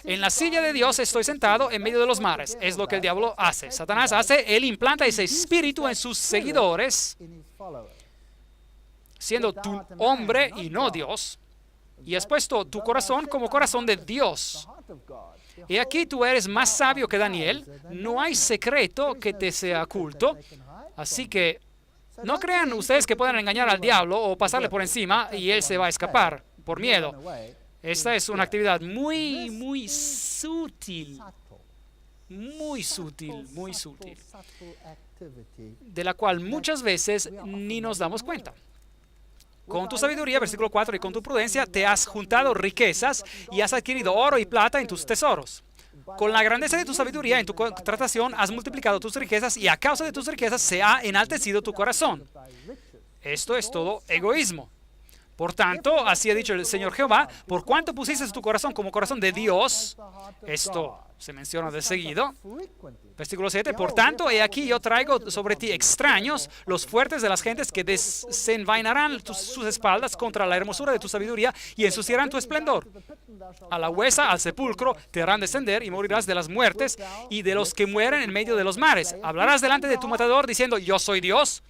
En la silla de Dios estoy sentado en medio de los mares. Es lo que el diablo hace. Satanás hace, él implanta ese espíritu en sus seguidores, siendo tu hombre y no Dios, y has puesto tu corazón como corazón de Dios. Y aquí tú eres más sabio que Daniel. No hay secreto que te sea oculto. Así que no crean ustedes que puedan engañar al diablo o pasarle por encima y él se va a escapar por miedo. Esta es una actividad muy, muy sutil. Muy sutil, muy sutil. De la cual muchas veces ni nos damos cuenta. Con tu sabiduría, versículo 4, y con tu prudencia te has juntado riquezas y has adquirido oro y plata en tus tesoros. Con la grandeza de tu sabiduría en tu contratación has multiplicado tus riquezas y a causa de tus riquezas se ha enaltecido tu corazón. Esto es todo egoísmo. Por tanto, así ha dicho el Señor Jehová, por cuanto pusiste tu corazón como corazón de Dios, esto se menciona de seguido. Versículo 7, por tanto, he aquí yo traigo sobre ti extraños, los fuertes de las gentes que desenvainarán sus espaldas contra la hermosura de tu sabiduría y ensuciarán tu esplendor. A la huesa, al sepulcro, te harán descender y morirás de las muertes y de los que mueren en medio de los mares. Hablarás delante de tu matador diciendo, yo soy Dios.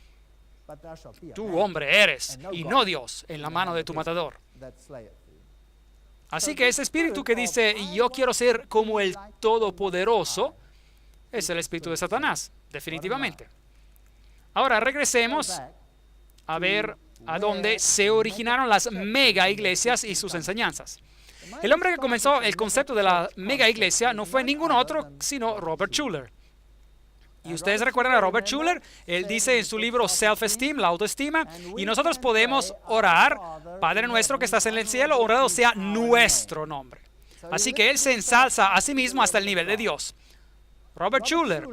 Tú hombre eres y no Dios en la mano de tu matador. Así que ese espíritu que dice, yo quiero ser como el Todopoderoso, es el espíritu de Satanás, definitivamente. Ahora regresemos a ver a dónde se originaron las mega iglesias y sus enseñanzas. El hombre que comenzó el concepto de la mega iglesia no fue ningún otro sino Robert Schuller. Y ustedes recuerdan a Robert Schuller, él dice en su libro Self-Esteem, la autoestima, y nosotros podemos orar, Padre nuestro que estás en el cielo, honrado sea nuestro nombre. Así que él se ensalza a sí mismo hasta el nivel de Dios. Robert Schuller,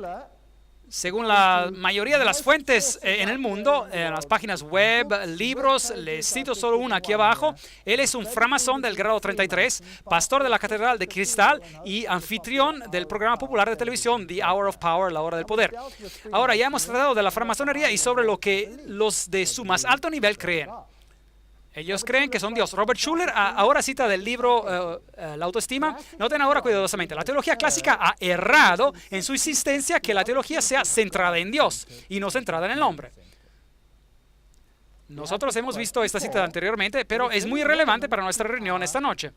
según la mayoría de las fuentes en el mundo, en las páginas web, libros, les cito solo una aquí abajo. Él es un framasón del grado 33, pastor de la Catedral de Cristal y anfitrión del programa popular de televisión The Hour of Power, la hora del poder. Ahora ya hemos tratado de la framasonería y sobre lo que los de su más alto nivel creen. Ellos creen que son Dios. Robert Schuller ahora cita del libro La autoestima. Noten ahora cuidadosamente. La teología clásica ha errado en su insistencia que la teología sea centrada en Dios y no centrada en el hombre. Nosotros hemos visto esta cita anteriormente, pero es muy relevante para nuestra reunión esta noche.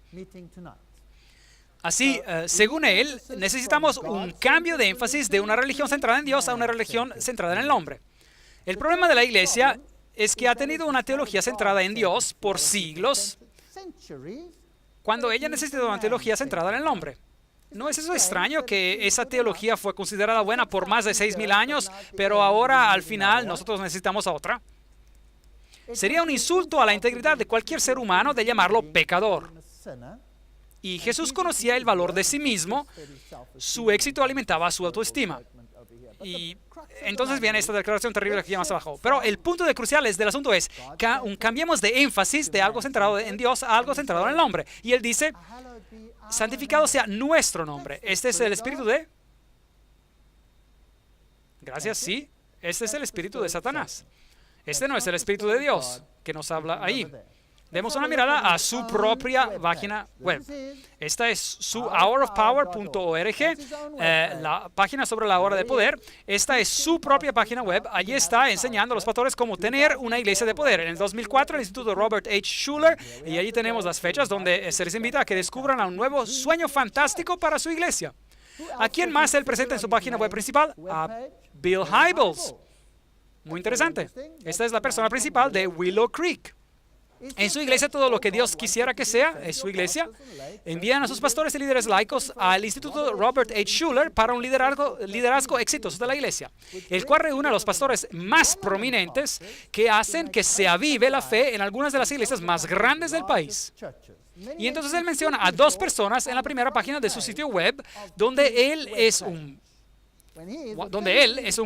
Así, según él, necesitamos un cambio de énfasis de una religión centrada en Dios a una religión centrada en el hombre. El problema de la iglesia es que ha tenido una teología centrada en Dios por siglos, cuando ella necesita una teología centrada en el hombre. ¿No es eso extraño que esa teología fue considerada buena por más de 6,000 años, pero ahora al final nosotros necesitamos otra? Sería un insulto a la integridad de cualquier ser humano de llamarlo pecador. Y Jesús conocía el valor de sí mismo, su éxito alimentaba su autoestima. Y entonces viene esta declaración terrible aquí más abajo. Pero el punto crucial del asunto es que cambiemos de énfasis de algo centrado en Dios a algo centrado en el hombre. Y él dice, santificado sea nuestro nombre. Este es el espíritu de... Gracias, sí. Este es el espíritu de Satanás. Este no es el espíritu de Dios que nos habla ahí. Demos una mirada a su propia página web. Esta es su hourofpower.org, la página sobre la hora de poder. Esta es su propia página web. Allí está enseñando a los pastores cómo tener una iglesia de poder. En el 2004, el Instituto Robert H. Schuller, y allí tenemos las fechas donde se les invita a que descubran un nuevo sueño fantástico para su iglesia. ¿A quién más él presenta en su página web principal? A Bill Hybels. Muy interesante. Esta es la persona principal de Willow Creek. En su iglesia, todo lo que Dios quisiera que sea, es su iglesia. Envían a sus pastores y líderes laicos al Instituto Robert H. Schuller para un liderazgo exitoso de la iglesia, el cual reúne a los pastores más prominentes que hacen que se avive la fe en algunas de las iglesias más grandes del país. Y entonces él menciona a 2 personas en la primera página de su sitio web, donde él es un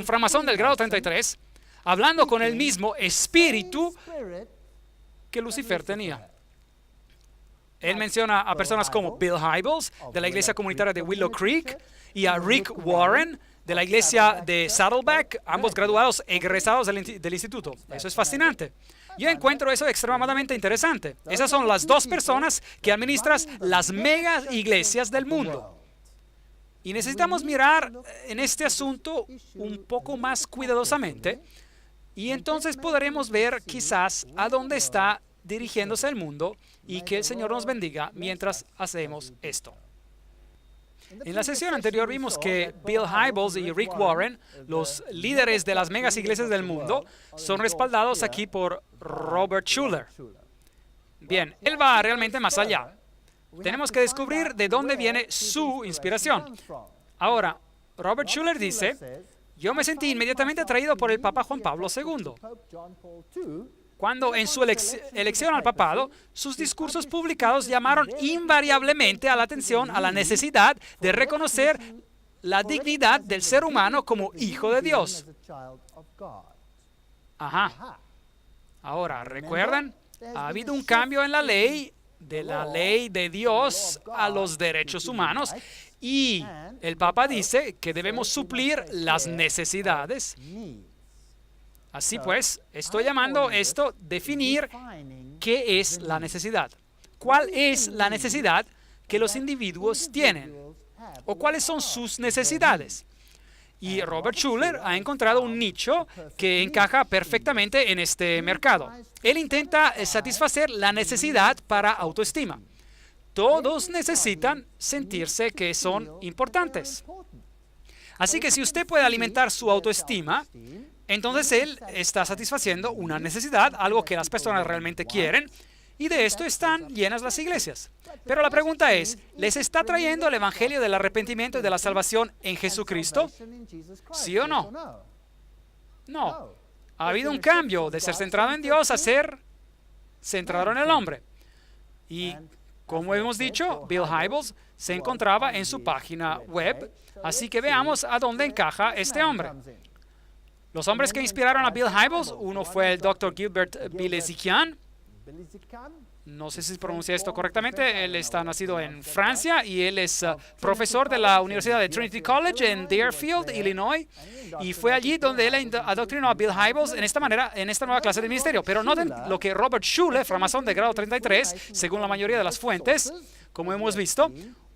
framasón del grado 33, hablando con el mismo espíritu que Lucifer tenía. Él menciona a personas como Bill Hybels, de la iglesia comunitaria de Willow Creek, y a Rick Warren, de la iglesia de Saddleback, ambos graduados egresados del instituto. Eso es fascinante. Yo encuentro eso extremadamente interesante. Esas son las dos personas que administran las mega iglesias del mundo. Y necesitamos mirar en este asunto un poco más cuidadosamente, y entonces podremos ver quizás a dónde está dirigiéndose el mundo, y que el Señor nos bendiga mientras hacemos esto. En la sesión anterior vimos que Bill Hybels y Rick Warren, los líderes de las megas iglesias del mundo, son respaldados aquí por Robert Schuller. Bien, él va realmente más allá. Tenemos que descubrir de dónde viene su inspiración. Ahora, Robert Schuller dice: yo me sentí inmediatamente atraído por el Papa Juan Pablo II, cuando en su elección al papado, sus discursos publicados llamaron invariablemente a la atención a la necesidad de reconocer la dignidad del ser humano como hijo de Dios. Ajá. Ahora, ¿recuerdan? Ha habido un cambio en la ley, de la ley de Dios a los derechos humanos, y el Papa dice que debemos suplir las necesidades. Así pues, estoy llamando esto definir qué es la necesidad. ¿Cuál es la necesidad que los individuos tienen? ¿O cuáles son sus necesidades? Y Robert Schuller ha encontrado un nicho que encaja perfectamente en este mercado. Él intenta satisfacer la necesidad para autoestima. Todos necesitan sentirse que son importantes. Así que si usted puede alimentar su autoestima, entonces él está satisfaciendo una necesidad, algo que las personas realmente quieren, y de esto están llenas las iglesias. Pero la pregunta es, ¿les está trayendo el evangelio del arrepentimiento y de la salvación en Jesucristo? ¿Sí o no? No. Ha habido un cambio de ser centrado en Dios a ser centrado en el hombre. Y como hemos dicho, Bill Hybels se encontraba en su página web, así que veamos a dónde encaja este hombre. Los hombres que inspiraron a Bill Hybels, uno fue el Dr. Gilbert Bilezikian. No sé si pronuncia esto correctamente. Él está nacido en Francia y él es profesor de la Universidad de Trinity College en Deerfield, Illinois. Y fue allí donde él adoctrinó a Bill Hybels en esta nueva clase de ministerio. Pero noten lo que Robert Schuller, framasón de grado 33, según la mayoría de las fuentes, como hemos visto,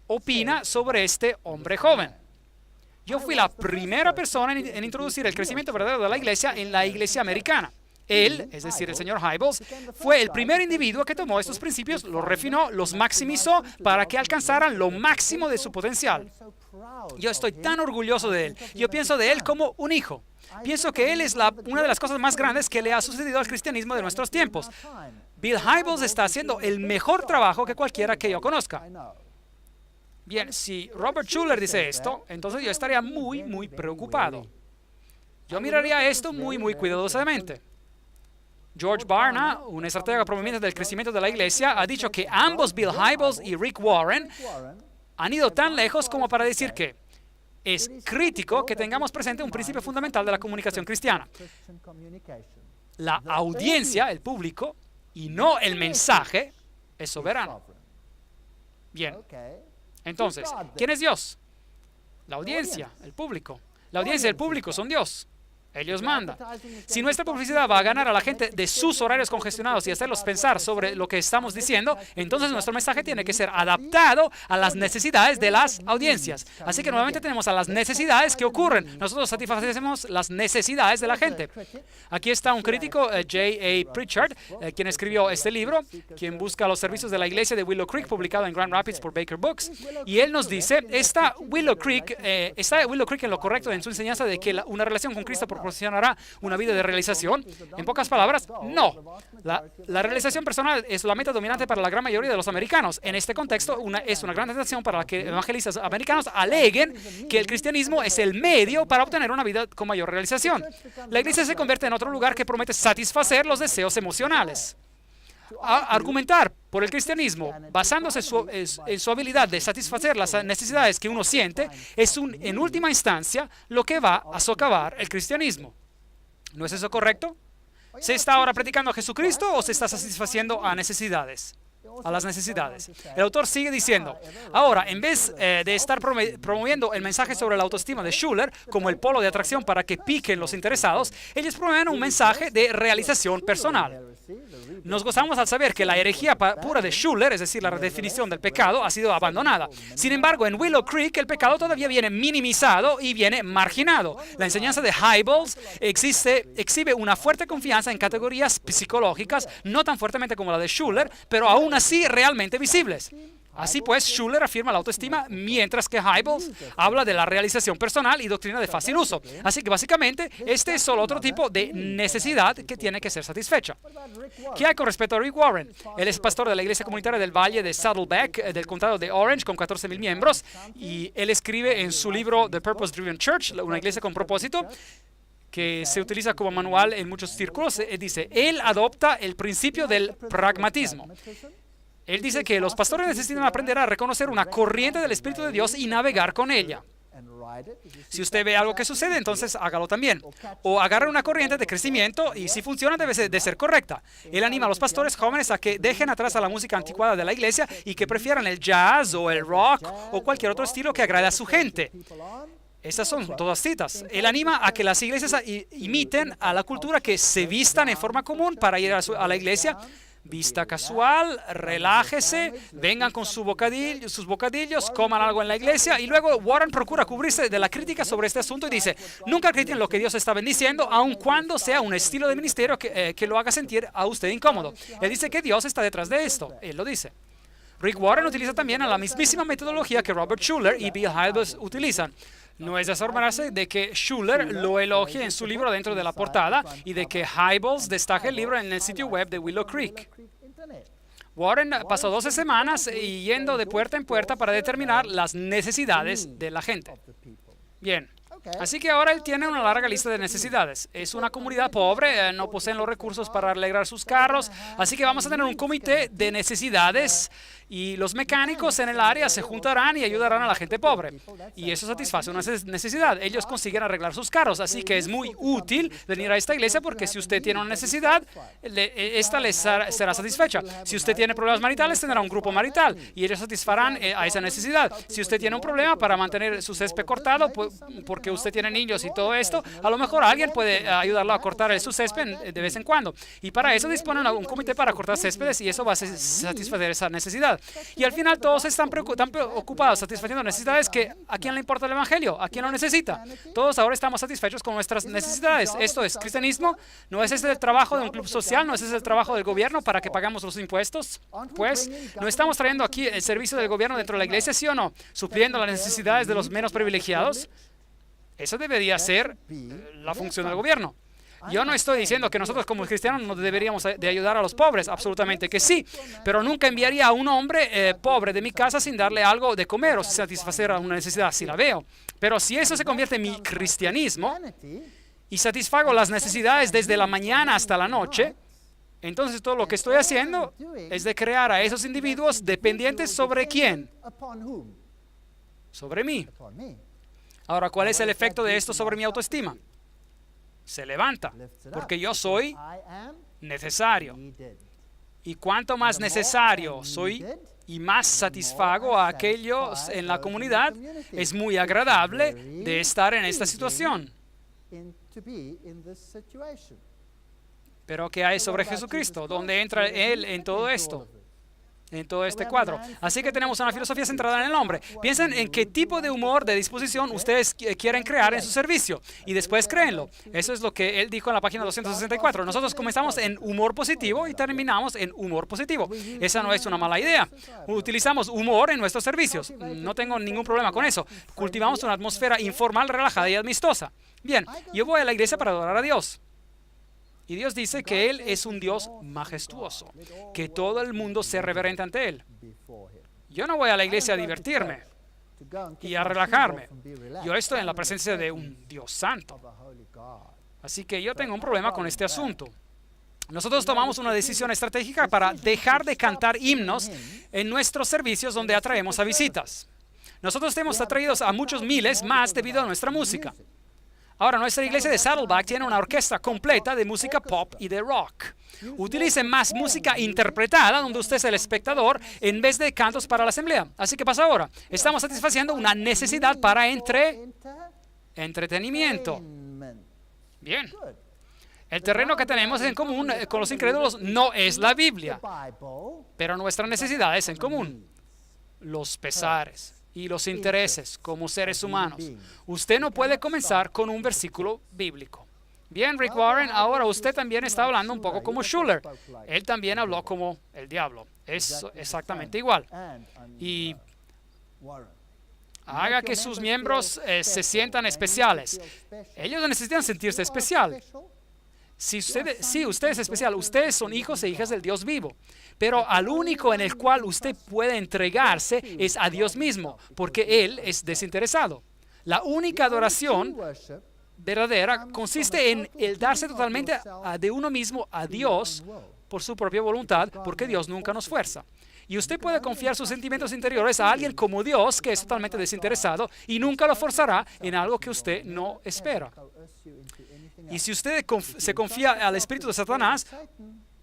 opina sobre este hombre joven. Yo fui la primera persona en introducir el crecimiento verdadero de la iglesia en la iglesia americana. Él, es decir, el señor Hybels, fue el primer individuo que tomó estos principios, los refinó, los maximizó para que alcanzaran lo máximo de su potencial. Yo estoy tan orgulloso de él. Yo pienso de él como un hijo. Pienso que él es una de las cosas más grandes que le ha sucedido al cristianismo de nuestros tiempos. Bill Hybels está haciendo el mejor trabajo que cualquiera que yo conozca. Bien, si Robert Schuller dice esto, entonces yo estaría muy preocupado. Yo miraría esto muy cuidadosamente. George Barna, un estratega proveniente del crecimiento de la iglesia, ha dicho que ambos Bill Hybels y Rick Warren han ido tan lejos como para decir que es crítico que tengamos presente un principio fundamental de la comunicación cristiana. La audiencia, el público, y no el mensaje, es soberano. Bien. Entonces, ¿quién es Dios? La audiencia, el público. La audiencia y el público son Dios. Ellos mandan. Si nuestra publicidad va a ganar a la gente de sus horarios congestionados y hacerlos pensar sobre lo que estamos diciendo, entonces nuestro mensaje tiene que ser adaptado a las necesidades de las audiencias. Así que nuevamente tenemos a las necesidades que ocurren. Nosotros satisfacemos las necesidades de la gente. Aquí está un crítico, J.A. Pritchard, quien escribió este libro, quien busca los servicios de la iglesia de Willow Creek, publicado en Grand Rapids por Baker Books. Y él nos dice, está Willow Creek en lo correcto en su enseñanza de que una relación con Cristo proporcionará una vida de realización. En pocas palabras, no. La realización personal es la meta dominante para la gran mayoría de los americanos. En este contexto, es una gran tentación para que evangelistas americanos aleguen que el cristianismo es el medio para obtener una vida con mayor realización. La iglesia se convierte en otro lugar que promete satisfacer los deseos emocionales. Argumentar por el cristianismo basándose en su habilidad de satisfacer las necesidades que uno siente es en última instancia lo que va a socavar el cristianismo. ¿No es eso correcto? ¿Se está ahora predicando a Jesucristo o se está satisfaciendo a necesidades? A las necesidades. El autor sigue diciendo, ahora, en vez de estar promoviendo el mensaje sobre la autoestima de Schuller como el polo de atracción para que piquen los interesados, ellos promueven un mensaje de realización personal. Nos gozamos al saber que la herejía pura de Schuller, es decir, la redefinición del pecado, ha sido abandonada. Sin embargo, en Willow Creek el pecado todavía viene minimizado y viene marginado. La enseñanza de Hybels exhibe una fuerte confianza en categorías psicológicas, no tan fuertemente como la de Schuller, pero aún así realmente visibles. Así pues, Schuller afirma la autoestima, mientras que Hybels habla de la realización personal y doctrina de fácil uso. Así que básicamente, este es solo otro tipo de necesidad que tiene que ser satisfecha. ¿Qué hay con respecto a Rick Warren? Él es pastor de la iglesia comunitaria del Valle de Saddleback, del condado de Orange, con 14,000 miembros, y él escribe en su libro The Purpose Driven Church, una iglesia con propósito, que se utiliza como manual en muchos círculos. Dice, él adopta el principio del pragmatismo. Él dice que los pastores necesitan aprender a reconocer una corriente del Espíritu de Dios y navegar con ella. Si usted ve algo que sucede, entonces hágalo también. O agarre una corriente de crecimiento y si funciona debe de ser correcta. Él anima a los pastores jóvenes a que dejen atrás a la música anticuada de la iglesia y que prefieran el jazz o el rock o cualquier otro estilo que agrade a su gente. Estas son todas citas. Él anima a que las iglesias imiten a la cultura, que se vistan en forma común para ir a la iglesia. Vista casual, relájese, vengan con sus bocadillos, coman algo en la iglesia. Y luego Warren procura cubrirse de la crítica sobre este asunto y dice, nunca critiquen lo que Dios está bendiciendo, aun cuando sea un estilo de ministerio que lo haga sentir a usted incómodo. Él dice que Dios está detrás de esto. Él lo dice. Rick Warren utiliza también la mismísima metodología que Robert Schuller y Bill Hybels utilizan. No es de asombrarse de que Schuller lo elogie en su libro dentro de la portada y de que Hybels destaque el libro en el sitio web de Willow Creek. Warren pasó 12 semanas yendo de puerta en puerta para determinar las necesidades de la gente. Bien. Así que ahora él tiene una larga lista de necesidades. Es una comunidad pobre, no poseen los recursos para arreglar sus carros, así que vamos a tener un comité de necesidades y los mecánicos en el área se juntarán y ayudarán a la gente pobre. Y eso satisface una necesidad. Ellos consiguen arreglar sus carros, así que es muy útil venir a esta iglesia porque si usted tiene una necesidad, esta les será satisfecha. Si usted tiene problemas maritales, tendrá un grupo marital y ellos satisfarán a esa necesidad. Si usted tiene un problema para mantener su césped cortado, porque usted tiene niños y todo esto, a lo mejor alguien puede ayudarlo a cortar su césped de vez en cuando. Y para eso disponen un comité para cortar céspedes y eso va a satisfacer esa necesidad. Y al final todos están ocupados satisfaciendo necesidades que ¿a quién le importa el evangelio? ¿A quién lo necesita? Todos ahora estamos satisfechos con nuestras necesidades. Esto es cristianismo. ¿No es ese el trabajo de un club social? ¿No es ese el trabajo del gobierno para que pagamos los impuestos? Pues, ¿no estamos trayendo aquí el servicio del gobierno dentro de la iglesia, sí o no? Supliendo las necesidades de los menos privilegiados. Eso debería ser la función del gobierno. Yo no estoy diciendo que nosotros como cristianos no deberíamos de ayudar a los pobres, absolutamente que sí, pero nunca enviaría a un hombre pobre de mi casa sin darle algo de comer o satisfacer una necesidad, si la veo. Pero si eso se convierte en mi cristianismo y satisfago las necesidades desde la mañana hasta la noche, entonces todo lo que estoy haciendo es de crear a esos individuos dependientes sobre quién, sobre mí. Ahora, ¿cuál es el efecto de esto sobre mi autoestima? Se levanta, porque yo soy necesario. Y cuanto más necesario soy y más satisfago a aquellos en la comunidad, es muy agradable de estar en esta situación. Pero ¿qué hay sobre Jesucristo? ¿Dónde entra Él en todo esto? En todo este cuadro. Así que tenemos una filosofía centrada en el hombre. Piensen en qué tipo de humor, de disposición ustedes quieren crear en su servicio y después créenlo. Eso es lo que él dijo en la página 264. Nosotros comenzamos en humor positivo y terminamos en humor positivo. Esa no es una mala idea. Utilizamos humor en nuestros servicios. No tengo ningún problema con eso. Cultivamos una atmósfera informal, relajada y amistosa. Bien, yo voy a la iglesia para adorar a Dios. Y Dios dice que Él es un Dios majestuoso, que todo el mundo se reverente ante Él. Yo no voy a la iglesia a divertirme y a relajarme. Yo estoy en la presencia de un Dios santo. Así que yo tengo un problema con este asunto. Nosotros tomamos una decisión estratégica para dejar de cantar himnos en nuestros servicios donde atraemos a visitas. Nosotros hemos atraído a muchos miles más debido a nuestra música. Ahora, nuestra iglesia de Saddleback tiene una orquesta completa de música pop y de rock. Utilicen más música interpretada, donde usted es el espectador, en vez de cantos para la asamblea. Así que pasa ahora. Estamos satisfaciendo una necesidad para entretenimiento. Bien. El terreno que tenemos en común con los incrédulos no es la Biblia, pero nuestra necesidad es en común. Los pesares y los intereses como seres humanos. Usted no puede comenzar con un versículo bíblico. Bien, Rick Warren, ahora usted también está hablando un poco como Schuller. Él también habló como el diablo. Es exactamente igual. Y haga que sus miembros se sientan especiales. Ellos necesitan sentirse especial. Sí, usted es especial. Ustedes son hijos e hijas del Dios vivo. Pero al único en el cual usted puede entregarse es a Dios mismo, porque Él es desinteresado. La única adoración verdadera consiste en el darse totalmente de uno mismo a Dios por su propia voluntad, porque Dios nunca nos fuerza. Y usted puede confiar sus sentimientos interiores a alguien como Dios, que es totalmente desinteresado, y nunca lo forzará en algo que usted no espera. Y si usted se confía al espíritu de Satanás,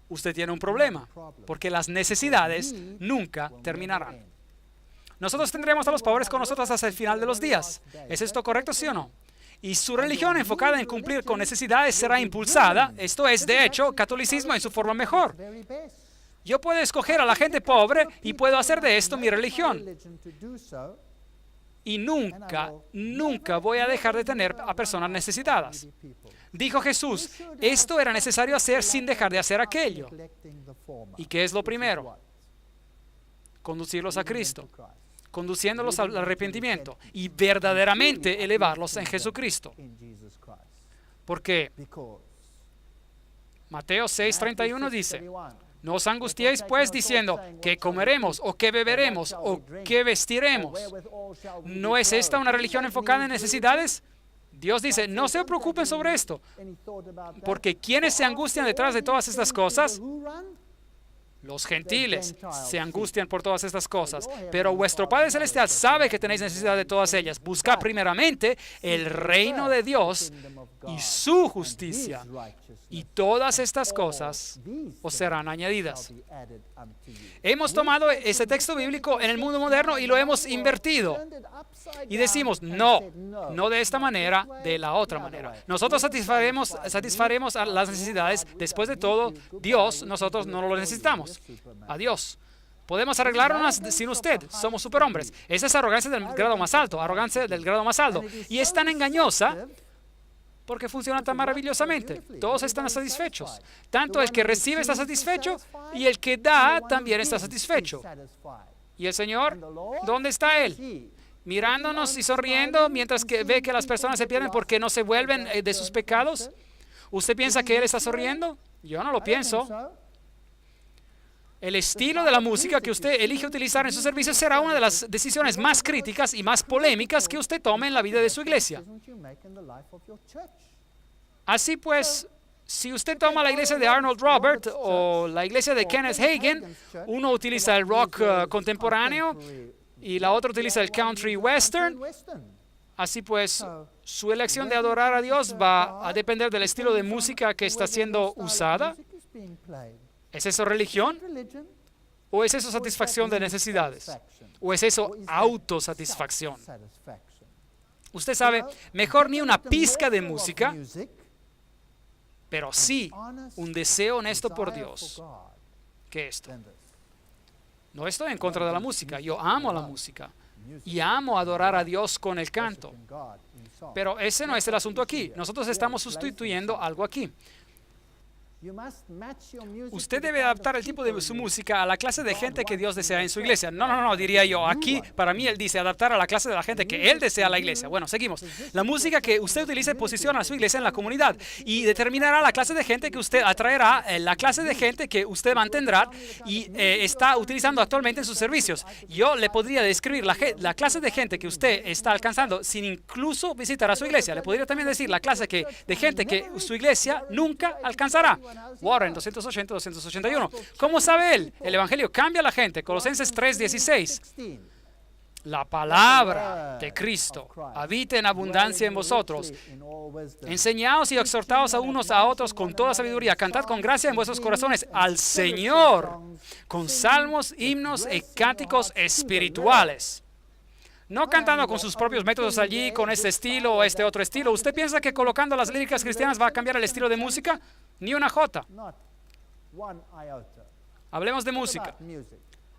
usted tiene un problema, porque las necesidades nunca terminarán. Nosotros tendremos a los pobres con nosotros hasta el final de los días. ¿Es esto correcto, sí o no? Y su religión enfocada en cumplir con necesidades será impulsada. Esto es, de hecho, catolicismo en su forma mejor. Yo puedo escoger a la gente pobre y puedo hacer de esto mi religión. Y nunca voy a dejar de tener a personas necesitadas. Dijo Jesús, esto era necesario hacer sin dejar de hacer aquello. ¿Y qué es lo primero? Conducirlos a Cristo, conduciéndolos al arrepentimiento y verdaderamente elevarlos en Jesucristo. Porque Mateo 6:31 dice, no os angustiéis pues diciendo, ¿qué comeremos o qué beberemos o qué vestiremos? ¿No es esta una religión enfocada en necesidades? Dios dice, no se preocupen sobre esto, porque ¿quiénes se angustian detrás de todas estas cosas? Los gentiles se angustian por todas estas cosas, pero vuestro Padre Celestial sabe que tenéis necesidad de todas ellas. Buscad primeramente el reino de Dios y su justicia, y todas estas cosas os serán añadidas. Hemos tomado ese texto bíblico en el mundo moderno y lo hemos invertido. Y decimos, no de esta manera, de la otra manera. Nosotros satisfaremos a las necesidades. Después de todo, Dios, nosotros no lo necesitamos. Adiós. Podemos arreglarnos sin usted. Somos superhombres. Esa es arrogancia del grado más alto. Arrogancia del grado más alto. Y es tan engañosa porque funciona tan maravillosamente. Todos están satisfechos. Tanto el que recibe está satisfecho y el que da también está satisfecho. ¿Y el Señor? ¿Dónde está Él? Mirándonos y sonriendo mientras que ve que las personas se pierden porque no se vuelven de sus pecados. ¿Usted piensa que Él está sonriendo? Yo no lo pienso. El estilo de la música que usted elige utilizar en su servicio será una de las decisiones más críticas y más polémicas que usted tome en la vida de su iglesia. Así pues, si usted toma la iglesia de Arnold Robert o la iglesia de Kenneth Hagin, uno utiliza el rock contemporáneo y la otra utiliza el country western. Así pues, su elección de adorar a Dios va a depender del estilo de música que está siendo usada. ¿Es eso religión? ¿O es eso satisfacción de necesidades? ¿O es eso autosatisfacción? Usted sabe, mejor ni una pizca de música, pero sí un deseo honesto por Dios que esto. No estoy en contra de la música, yo amo la música y amo adorar a Dios con el canto. Pero ese no es el asunto aquí. Nosotros estamos sustituyendo algo aquí. Usted debe adaptar el tipo de su música a la clase de gente que Dios desea en su iglesia. No, diría yo. Aquí, para mí, Él dice adaptar a la clase de la gente que Él desea a la iglesia. Bueno, seguimos. La música que usted utilice posiciona a su iglesia en la comunidad y determinará la clase de gente que usted atraerá, la clase de gente que usted mantendrá y está utilizando actualmente en sus servicios. Yo le podría describir la clase de gente que usted está alcanzando sin incluso visitar a su iglesia. Le podría también decir la clase de gente que su iglesia nunca alcanzará. Warren 280-281. ¿Cómo sabe él? El Evangelio cambia a la gente. Colosenses 3:16. la palabra de Cristo habite en abundancia en vosotros. Enseñaos y exhortaos a unos a otros con toda sabiduría. Cantad con gracia en vuestros corazones al Señor con salmos, himnos y cánticos espirituales. No cantando con sus propios métodos allí, con este estilo o este otro estilo. ¿Usted piensa que colocando las líricas cristianas va a cambiar el estilo de música? Ni una jota. Hablemos de música.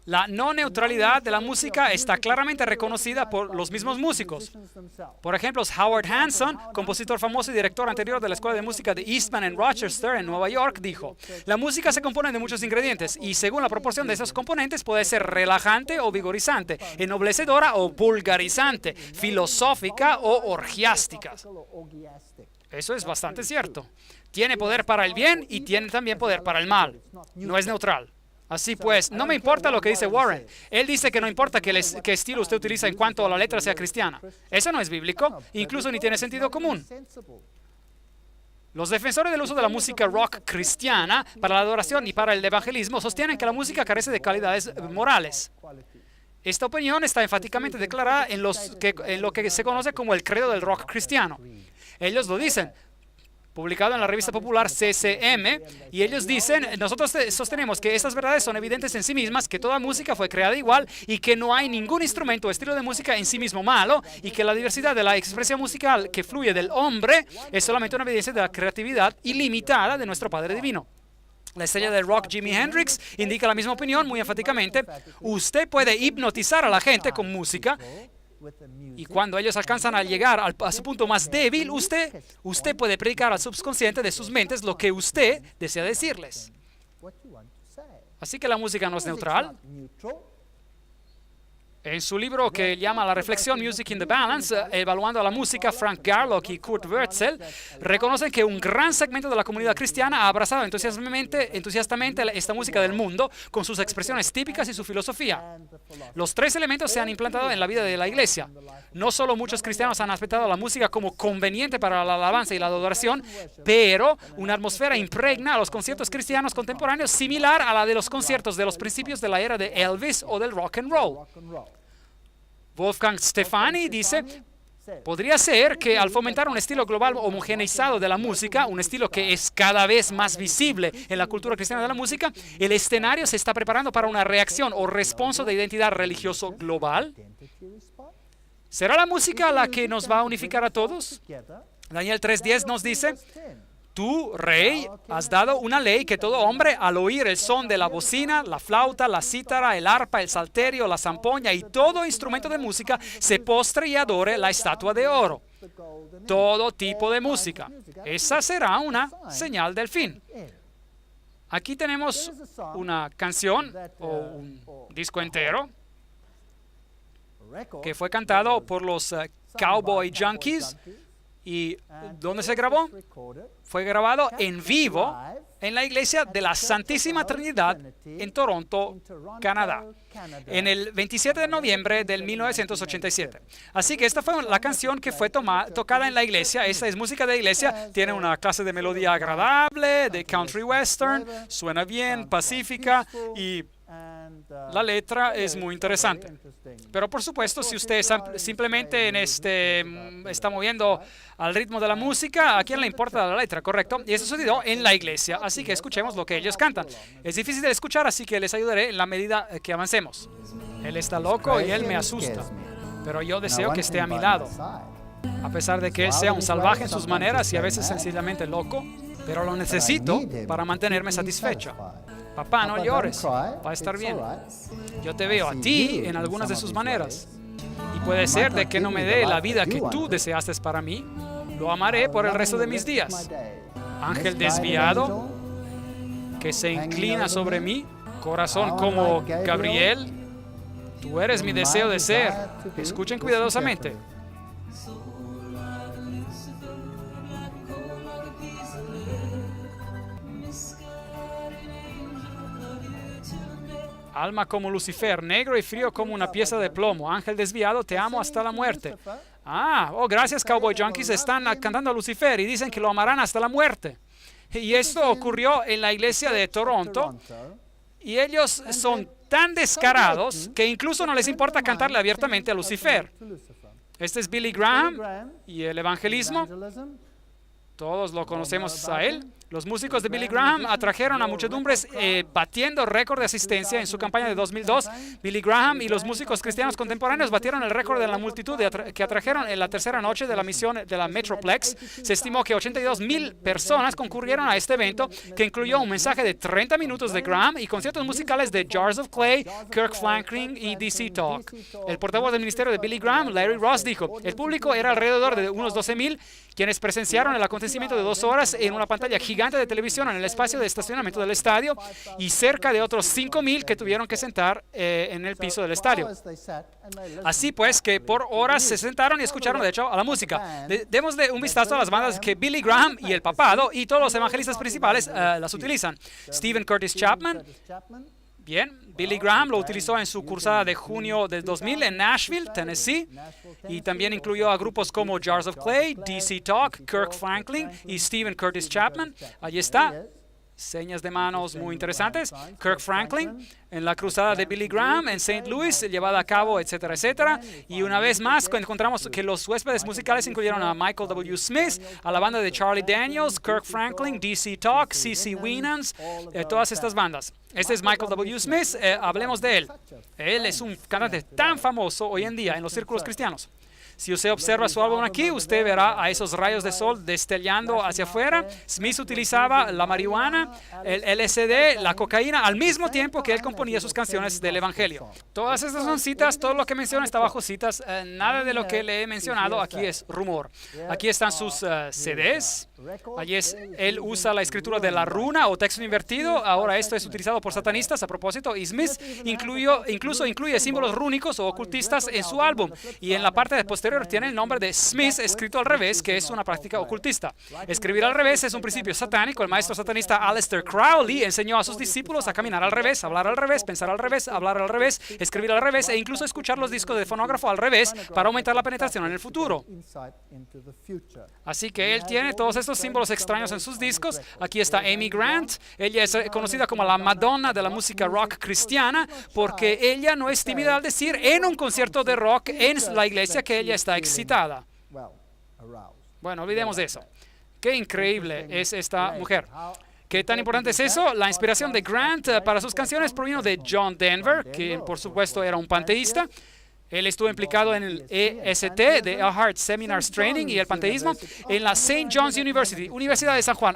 La no neutralidad de la música está claramente reconocida por los mismos músicos. Por ejemplo, Howard Hanson, compositor famoso y director anterior de la Escuela de Música de Eastman en Rochester, en Nueva York, dijo: la música se compone de muchos ingredientes y según la proporción de esos componentes puede ser relajante o vigorizante, ennoblecedora o vulgarizante, filosófica o orgiástica. Eso es bastante cierto. Tiene poder para el bien y tiene también poder para el mal. No es neutral. Así pues, no me importa lo que dice Warren. Él dice que no importa qué estilo usted utiliza en cuanto a la letra sea cristiana. Eso no es bíblico, incluso ni tiene sentido común. Los defensores del uso de la música rock cristiana para la adoración y para el evangelismo sostienen que la música carece de calidades morales. Esta opinión está enfáticamente declarada en lo que se conoce como el credo del rock cristiano. Ellos lo dicen, publicado en la revista popular CCM, y ellos dicen: nosotros sostenemos que estas verdades son evidentes en sí mismas, que toda música fue creada igual y que no hay ningún instrumento o estilo de música en sí mismo malo, y que la diversidad de la expresión musical que fluye del hombre es solamente una evidencia de la creatividad ilimitada de nuestro Padre Divino. La estrella del rock Jimi Hendrix indica la misma opinión muy enfáticamente. Usted puede hipnotizar a la gente con música, y cuando ellos alcanzan a llegar a su punto más débil, usted puede predicar al subconsciente de sus mentes lo que usted desea decirles. Así que la música no es neutral. En su libro que llama La reflexión Music in the Balance, evaluando a la música, Frank Garlock y Kurt Wurzel reconocen que un gran segmento de la comunidad cristiana ha abrazado entusiastamente esta música del mundo con sus expresiones típicas y su filosofía. Los tres elementos se han implantado en la vida de la iglesia. No solo muchos cristianos han aceptado la música como conveniente para la alabanza y la adoración, pero una atmósfera impregna a los conciertos cristianos contemporáneos similar a la de los conciertos de los principios de la era de Elvis o del rock and roll. Wolfgang Stefani dice: podría ser que al fomentar un estilo global homogeneizado de la música, un estilo que es cada vez más visible en la cultura cristiana de la música, el escenario se está preparando para una reacción o responso de identidad religioso global. ¿Será la música la que nos va a unificar a todos? Daniel 3:10 nos dice: tú, rey, has dado una ley que todo hombre, al oír el son de la bocina, la flauta, la cítara, el arpa, el salterio, la zampoña y todo instrumento de música, se postre y adore la estatua de oro. Todo tipo de música. Esa será una señal del fin. Aquí tenemos una canción o un disco entero que fue cantado por los Cowboy Junkies. ¿Y dónde se grabó? Fue grabado en vivo en la iglesia de la Santísima Trinidad en Toronto, Canadá, en el 27 de noviembre del 1987. Así que esta fue la canción que fue tocada en la iglesia. Esta es música de iglesia, tiene una clase de melodía agradable, de country western, suena bien, pacífica, y la letra es muy interesante. Pero por supuesto, si usted simplemente está moviendo al ritmo de la música, ¿a quién le importa la letra? ¿Correcto? Y eso sucedió en la iglesia, así que escuchemos lo que ellos cantan. Es difícil de escuchar, así que les ayudaré en la medida que avancemos. Él está loco y él me asusta, pero yo deseo que esté a mi lado. A pesar de que él sea un salvaje en sus maneras y a veces sencillamente loco, pero lo necesito para mantenerme satisfecha. Papá, no llores, va a estar bien. Yo te veo a ti en algunas de sus maneras. Y puede ser de que no me dé la vida que tú deseaste para mí. Lo amaré por el resto de mis días. Ángel desviado, que se inclina sobre mí, corazón como Gabriel, tú eres mi deseo de ser. Escuchen cuidadosamente. Alma como Lucifer, negro y frío como una pieza de plomo. Ángel desviado, te amo hasta la muerte. Gracias, Cowboy Junkies. Están cantando a Lucifer y dicen que lo amarán hasta la muerte. Y esto ocurrió en la iglesia de Toronto. Y ellos son tan descarados que incluso no les importa cantarle abiertamente a Lucifer. Este es Billy Graham y el evangelismo. Todos lo conocemos a él. Los músicos de Billy Graham atrajeron a muchedumbres batiendo récord de asistencia en su campaña de 2002. Billy Graham y los músicos cristianos contemporáneos batieron el récord de la multitud que atrajeron en la tercera noche de la misión de la Metroplex. Se estimó que 82,000 personas concurrieron a este evento, que incluyó un mensaje de 30 minutos de Graham y conciertos musicales de Jars of Clay, Kirk Franklin y DC Talk. El portavoz del ministerio de Billy Graham, Larry Ross, dijo: el público era alrededor de unos 12,000 quienes presenciaron el acontecimiento de 2 horas en una pantalla gigante de televisión en el espacio de estacionamiento del estadio, y cerca de otros 5,000 que tuvieron que sentar en el piso del estadio. Así pues, que por horas se sentaron y escucharon, de hecho, a la música. Démosle un vistazo a las bandas que Billy Graham y el papado y todos los evangelistas principales las utilizan. Stephen Curtis Chapman. Bien, Billy Graham lo utilizó en su cursada de junio del 2000 en Nashville, Tennessee, y también incluyó a grupos como Jars of Clay, DC Talk, Kirk Franklin y Stephen Curtis Chapman. Allí está. Señas de manos muy interesantes. Kirk Franklin en la cruzada de Billy Graham en St. Louis, llevada a cabo, etcétera, etcétera. Y una vez más encontramos que los huéspedes musicales incluyeron a Michael W. Smith, a la banda de Charlie Daniels, Kirk Franklin, DC Talk, CeCe Winans, todas estas bandas. Este es Michael W. Smith, hablemos de él. Él es un cantante tan famoso hoy en día en los círculos cristianos. Si usted observa su álbum aquí, usted verá a esos rayos de sol destellando hacia afuera. Smith utilizaba la marihuana, el LSD, la cocaína, al mismo tiempo que él componía sus canciones del Evangelio. Todas estas son citas, todo lo que menciona está bajo citas. Nada de lo que le he mencionado aquí es rumor. Aquí están sus CDs. Allí él usa la escritura de la runa o texto invertido. Ahora esto es utilizado por satanistas a propósito. Y Smith incluso incluye símbolos rúnicos o ocultistas en su álbum. Y en la parte de posterior tiene el nombre de Smith escrito al revés, que es una práctica ocultista. Escribir al revés es un principio satánico. El maestro satanista Aleister Crowley enseñó a sus discípulos a caminar al revés, hablar al revés, pensar al revés, hablar al revés, escribir al revés e incluso escuchar los discos de fonógrafo al revés para aumentar la penetración en el futuro. Así que él tiene todos estos símbolos extraños en sus discos. Aquí está Amy Grant. Ella es conocida como la Madonna de la música rock cristiana porque ella no es tímida al decir en un concierto de rock en la iglesia que ella está excitada. Bueno, olvidemos de eso. Qué increíble es esta mujer. ¿Qué tan importante es eso? La inspiración de Grant para sus canciones provino de John Denver, que por supuesto era un panteísta. Él estuvo implicado en el EST de Earhart Seminars Training y el panteísmo en la St. John's University, Universidad de San Juan.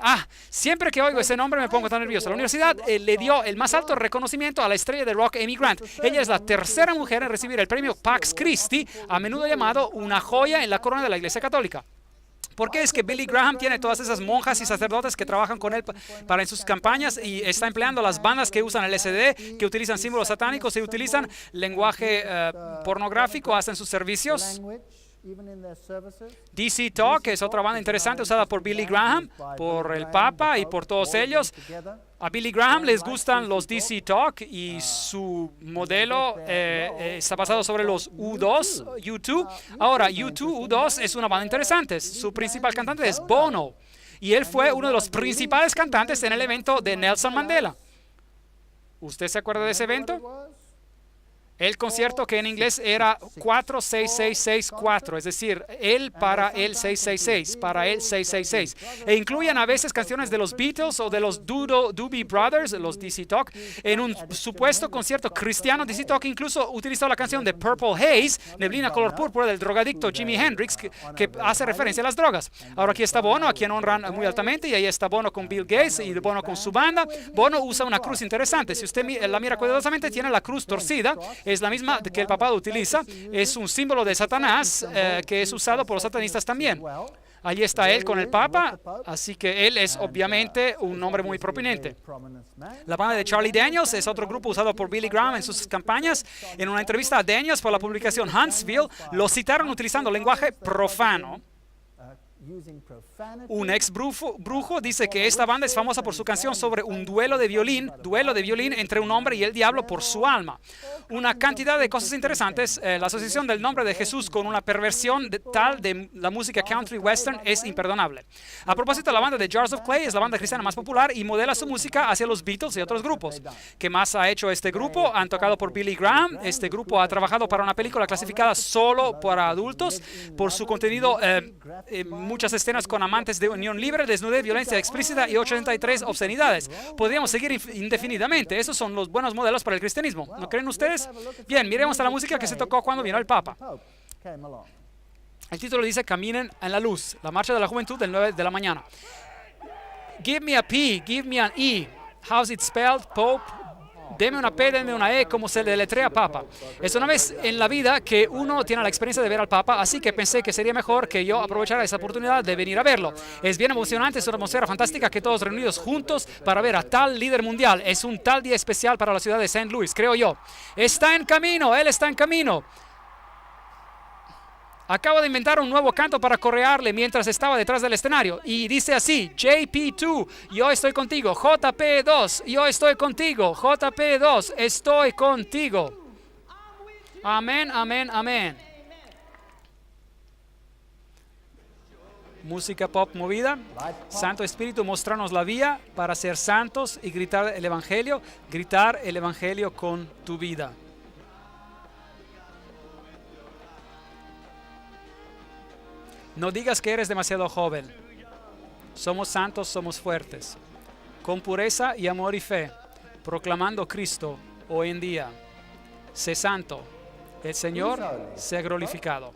Siempre que oigo ese nombre me pongo tan nervioso. La universidad le dio el más alto reconocimiento a la estrella de rock Amy Grant. Ella es la tercera mujer en recibir el premio Pax Christi, a menudo llamado una joya en la corona de la Iglesia Católica. ¿Por qué es que Billy Graham tiene todas esas monjas y sacerdotes que trabajan con él para en sus campañas y está empleando las bandas que usan el LSD, que utilizan símbolos satánicos y utilizan lenguaje pornográfico hasta en sus servicios? DC Talk es otra banda interesante usada por Billy Graham, por el Papa y por todos ellos. A Billy Graham les gustan los DC Talk y su modelo está basado sobre los U2. Ahora, U2 es una banda interesante. Su principal cantante es Bono y él fue uno de los principales cantantes en el evento de Nelson Mandela. ¿Usted se acuerda de ese evento? El concierto que en inglés era 46664, es decir, él para el 666, para el 666. E incluyen a veces canciones de los Beatles o de los Doobie Brothers, los DC Talk. En un supuesto concierto cristiano, DC Talk incluso utilizó la canción de Purple Haze, neblina color púrpura, del drogadicto Jimi Hendrix, que hace referencia a las drogas. Ahora aquí está Bono, a quien honran muy altamente, y ahí está Bono con Bill Gates y Bono con su banda. Bono usa una cruz interesante. Si usted la mira cuidadosamente, tiene la cruz torcida. Es la misma que el papado utiliza. Es un símbolo de Satanás que es usado por los satanistas también. Allí está él con el Papa, así que él es obviamente un hombre muy prominente. La banda de Charlie Daniels es otro grupo usado por Billy Graham en sus campañas. En una entrevista a Daniels por la publicación Huntsville, lo citaron utilizando lenguaje profano. Un ex brujo dice que esta banda es famosa por su canción sobre un duelo de violín entre un hombre y el diablo por su alma. Una cantidad de cosas interesantes. La asociación del nombre de Jesús con una perversión tal de la música country western es imperdonable. A propósito, la banda de Jars of Clay es la banda cristiana más popular y modela su música hacia los Beatles y otros grupos. ¿Qué más ha hecho este grupo? Han tocado por Billy Graham. Este grupo ha trabajado para una película clasificada solo para adultos por su contenido, muchas escenas con amantes de unión libre, desnudez, violencia explícita y 83 obscenidades. Podríamos seguir indefinidamente. Esos son los buenos modelos para el cristianismo. ¿No creen ustedes? Bien, miremos a la música que se tocó cuando vino el Papa. El título dice Caminen en la luz, la marcha de la juventud del 9 de la mañana. Give me a P, give me an E. How's it spelled, Pope? Deme una P, deme una E, como se deletrea Papa. Es una vez en la vida que uno tiene la experiencia de ver al Papa, así que pensé que sería mejor que yo aprovechara esa oportunidad de venir a verlo. Es bien emocionante, es una atmósfera fantástica que todos reunidos juntos para ver a tal líder mundial. Es un tal día especial para la ciudad de St. Louis, creo yo. Está en camino, él está en camino. Acabo de inventar un nuevo canto para correarle mientras estaba detrás del escenario. Y dice así, JP2, yo estoy contigo. JP2, yo estoy contigo. JP2, estoy contigo. Amén, amén, amén. Música pop movida. Santo Espíritu, mostrarnos la vía para ser santos y gritar el Evangelio con tu vida. No digas que eres demasiado joven. Somos santos, somos fuertes. Con pureza y amor y fe, proclamando Cristo hoy en día. Sé santo. El Señor sea glorificado.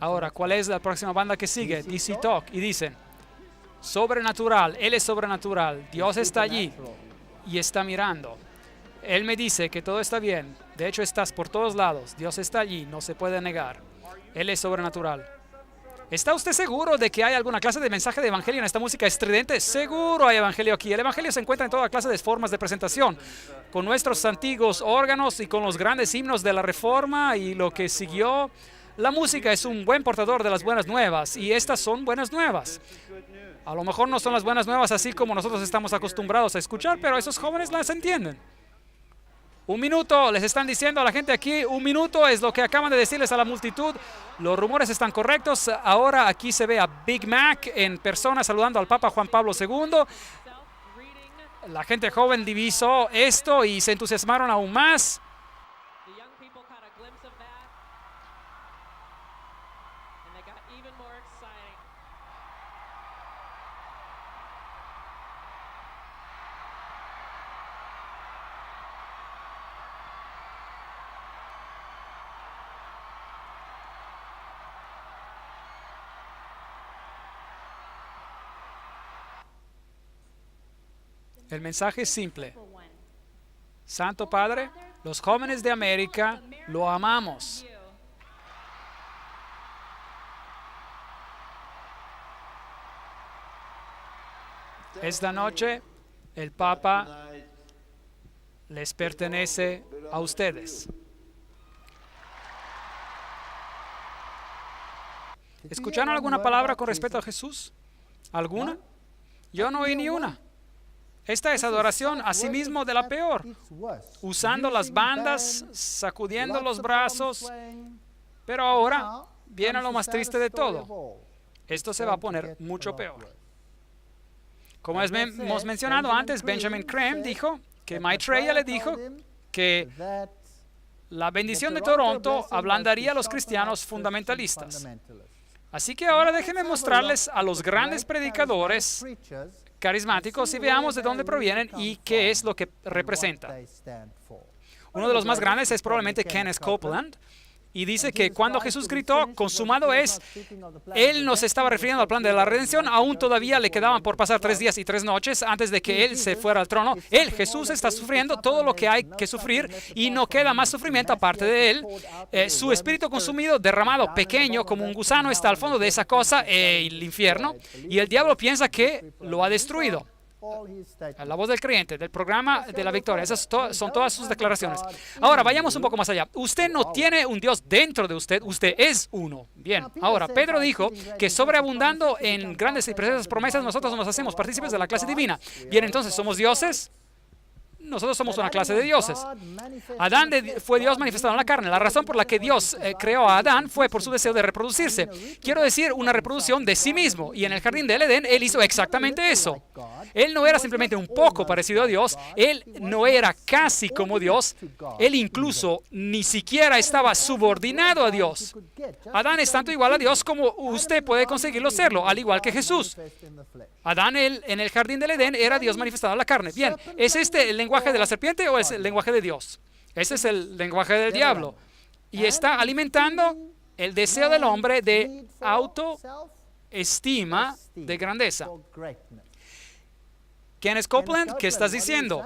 Ahora, ¿cuál es la próxima banda que sigue? DC Talk. Y dicen, sobrenatural, Él es sobrenatural. Dios está allí y está mirando. Él me dice que todo está bien. De hecho, estás por todos lados. Dios está allí, no se puede negar. Él es sobrenatural. ¿Está usted seguro de que hay alguna clase de mensaje de evangelio en esta música estridente? Seguro hay evangelio aquí. El evangelio se encuentra en toda clase de formas de presentación. Con nuestros antiguos órganos y con los grandes himnos de la Reforma y lo que siguió. La música es un buen portador de las buenas nuevas. Y estas son buenas nuevas. A lo mejor no son las buenas nuevas así como nosotros estamos acostumbrados a escuchar, pero esos jóvenes las entienden. 1 minuto, les están diciendo a la gente aquí, 1 minuto es lo que acaban de decirles a la multitud. Los rumores están correctos. Ahora aquí se ve a Big Mac en persona saludando al Papa Juan Pablo II. La gente joven divisó esto y se entusiasmaron aún más. El mensaje es simple. Santo Padre, los jóvenes de América lo amamos. Esta noche el Papa les pertenece a ustedes. ¿Escucharon alguna palabra con respecto a Jesús? ¿Alguna? Yo no oí ni una. Esta es adoración a sí mismo de la peor, usando las bandas, sacudiendo los brazos, pero ahora viene lo más triste de todo. Esto se va a poner mucho peor. Como hemos mencionado antes, Benjamin Creme dijo que Maitreya le dijo que la bendición de Toronto ablandaría a los cristianos fundamentalistas. Así que ahora déjenme mostrarles a los grandes predicadores carismáticos y veamos de dónde provienen y qué es lo que representan. Uno de los más grandes es probablemente Kenneth Copeland. Y dice que cuando Jesús gritó, consumado es, Él nos estaba refiriendo al plan de la redención. Aún todavía le quedaban por pasar 3 días y 3 noches antes de que Él se fuera al trono. Él, Jesús, está sufriendo todo lo que hay que sufrir y no queda más sufrimiento aparte de Él. Su espíritu consumido, derramado, pequeño, como un gusano, está al fondo de esa cosa, el infierno. Y el diablo piensa que lo ha destruido. La voz del creyente, del programa de la victoria. Esas son todas sus declaraciones. Ahora, vayamos un poco más allá. Usted no tiene un Dios dentro de usted, usted es uno. Bien, ahora, Pedro dijo que sobreabundando en grandes y preciosas promesas, nosotros nos hacemos partícipes de la clase divina. Bien, entonces, ¿somos dioses? Nosotros somos una clase de dioses. Adán fue Dios manifestado en la carne. La razón por la que Dios creó a Adán fue por su deseo de reproducirse. Quiero decir, una reproducción de sí mismo. Y en el jardín del Edén, Él hizo exactamente eso. Él no era simplemente un poco parecido a Dios. Él no era casi como Dios. Él incluso ni siquiera estaba subordinado a Dios. Adán es tanto igual a Dios como usted puede conseguirlo serlo, al igual que Jesús. Adán en el jardín del Edén era Dios manifestado en la carne. Bien, ¿es este el lenguaje de la serpiente o es el lenguaje de Dios? Ese es el lenguaje del diablo. Y está alimentando el deseo del hombre de autoestima, de grandeza. Kenneth Copeland, ¿qué estás diciendo?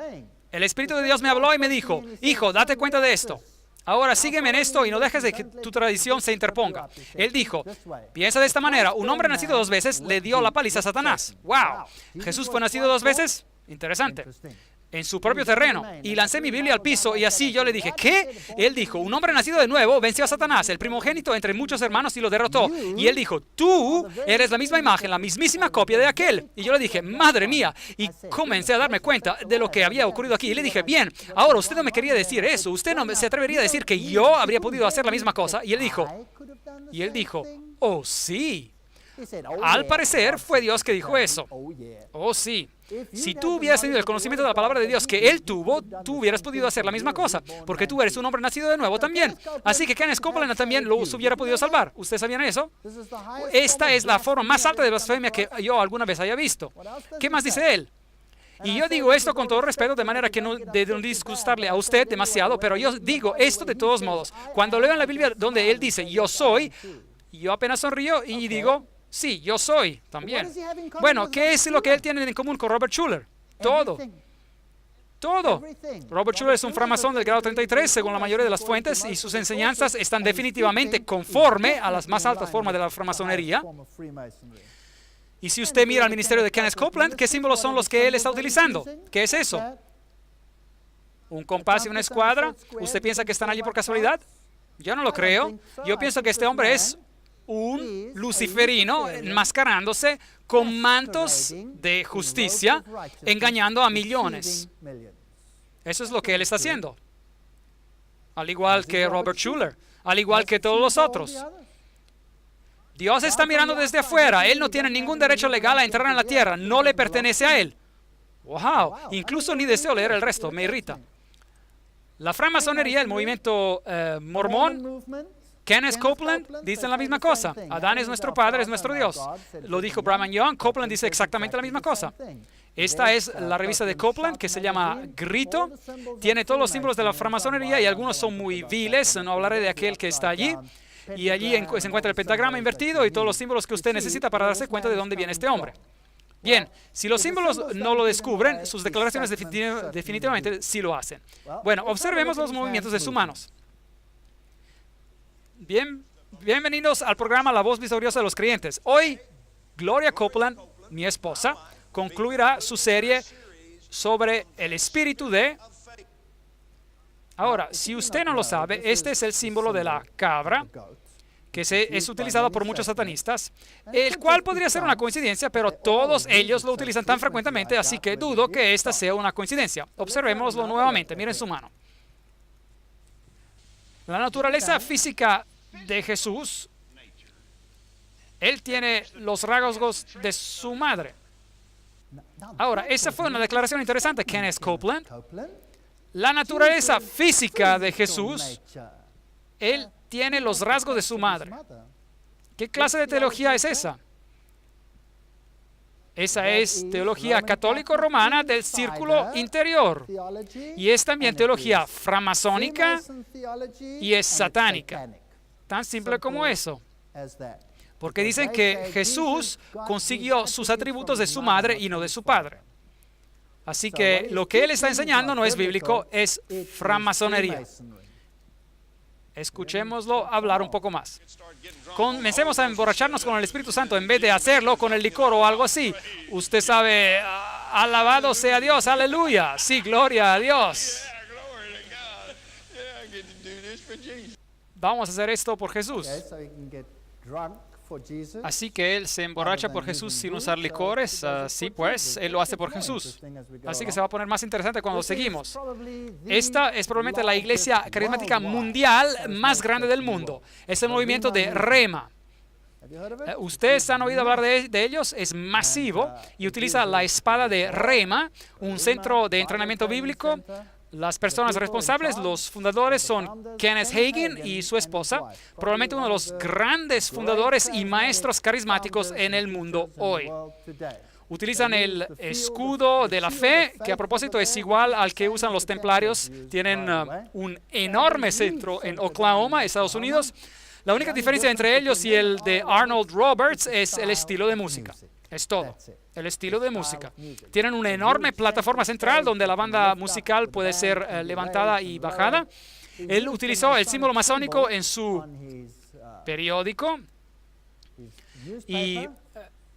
El Espíritu de Dios me habló y me dijo, hijo, date cuenta de esto. Ahora sígueme en esto y no dejes de que tu tradición se interponga. Él dijo, piensa de esta manera, un hombre nacido 2 veces le dio la paliza a Satanás. ¡Wow! ¿Jesús fue nacido 2 veces? Interesante. En su propio terreno. Y lancé mi Biblia al piso y así yo le dije, ¿qué? Él dijo, un hombre nacido de nuevo venció a Satanás, el primogénito entre muchos hermanos, y lo derrotó. Y él dijo, tú eres la misma imagen, la mismísima copia de aquel. Y yo le dije, madre mía. Y comencé a darme cuenta de lo que había ocurrido aquí. Y le dije, bien, ahora usted no me quería decir eso. Usted no se atrevería a decir que yo habría podido hacer la misma cosa. Y él dijo, oh sí. Al parecer fue Dios que dijo eso. Oh sí. Si tú hubieras tenido el conocimiento de la palabra de Dios que Él tuvo, tú hubieras podido hacer la misma cosa, porque tú eres un hombre nacido de nuevo también. Así que Kenneth Copeland también los hubiera podido salvar. ¿Ustedes sabían eso? Esta es la forma más alta de blasfemia que yo alguna vez haya visto. ¿Qué más dice él? Y yo digo esto con todo respeto, de manera que no de no disgustarle a usted demasiado, pero yo digo esto de todos modos. Cuando leo en la Biblia donde Él dice, yo soy, yo apenas sonrío y digo, sí, yo soy también. Bueno, ¿qué es lo que él tiene en común con Robert Schuller? Todo. Todo. Robert Schuller es un framasón del grado 33, según la mayoría de las fuentes, y sus enseñanzas están definitivamente conforme a las más altas formas de la framasonería. Y si usted mira al ministerio de Kenneth Copeland, ¿qué símbolos son los que él está utilizando? ¿Qué es eso? ¿Un compás y una escuadra? ¿Usted piensa que están allí por casualidad? Yo no lo creo. Yo pienso que este hombre es un luciferino enmascarándose con mantos de justicia, engañando a millones. Eso es lo que él está haciendo. Al igual que Robert Schuller, al igual que todos los otros. Dios está mirando desde afuera. Él no tiene ningún derecho legal a entrar en la tierra. No le pertenece a él. Wow. Incluso ni deseo leer el resto. Me irrita. La francmasonería, el movimiento mormón, Kenneth Copeland dicen la misma cosa. Adán es nuestro padre, es nuestro Dios. Lo dijo Brigham Young. Copeland dice exactamente la misma cosa. Esta es la revista de Copeland, que se llama Grito. Tiene todos los símbolos de la francmasonería y algunos son muy viles. No hablaré de aquel que está allí. Y allí se encuentra el pentagrama invertido y todos los símbolos que usted necesita para darse cuenta de dónde viene este hombre. Bien, si los símbolos no lo descubren, sus declaraciones definitivamente sí lo hacen. Bueno, observemos los movimientos de sus manos. Bienvenidos al programa La Voz Victoriosa de los Creyentes. Hoy, Gloria Copeland, mi esposa, concluirá su serie sobre el espíritu de... Ahora, si usted no lo sabe, este es el símbolo de la cabra, que es utilizado por muchos satanistas, el cual podría ser una coincidencia, pero todos ellos lo utilizan tan frecuentemente, así que dudo que esta sea una coincidencia. Observémoslo nuevamente, miren su mano. La naturaleza física de Jesús, Él tiene los rasgos de su madre. Ahora, esa fue una declaración interesante, Kenneth Copeland. La naturaleza física de Jesús, Él tiene los rasgos de su madre. ¿Qué clase de teología es esa? Esa es teología católico-romana del círculo interior. Y es también teología framasónica y es satánica. Tan simple como eso. Porque dicen que Jesús consiguió sus atributos de su madre y no de su padre. Así que lo que él está enseñando no es bíblico, es francmasonería. Escuchémoslo hablar un poco más. Comencemos a emborracharnos con el Espíritu Santo en vez de hacerlo con el licor o algo así. Usted sabe, alabado sea Dios, aleluya. Sí, gloria a Dios. Vamos a hacer esto por Jesús. Así que Él se emborracha por Jesús sin usar licores. Sí, pues, Él lo hace por Jesús. Así que se va a poner más interesante cuando seguimos. Esta es probablemente la iglesia carismática mundial más grande del mundo. Es el movimiento de Rema. Ustedes han oído hablar de ellos. Es masivo y utiliza la espada de Rema, un centro de entrenamiento bíblico. Las personas responsables, los fundadores, son Kenneth Hagin y su esposa, probablemente uno de los grandes fundadores y maestros carismáticos en el mundo hoy. Utilizan el escudo de la fe, que a propósito es igual al que usan los templarios. Tienen un enorme centro en Oklahoma, Estados Unidos. La única diferencia entre ellos y el de Arnold Roberts es el estilo de música. Es todo, el estilo de música. Tienen una enorme plataforma central donde la banda musical puede ser levantada y bajada. Él utilizó el símbolo masónico en su periódico y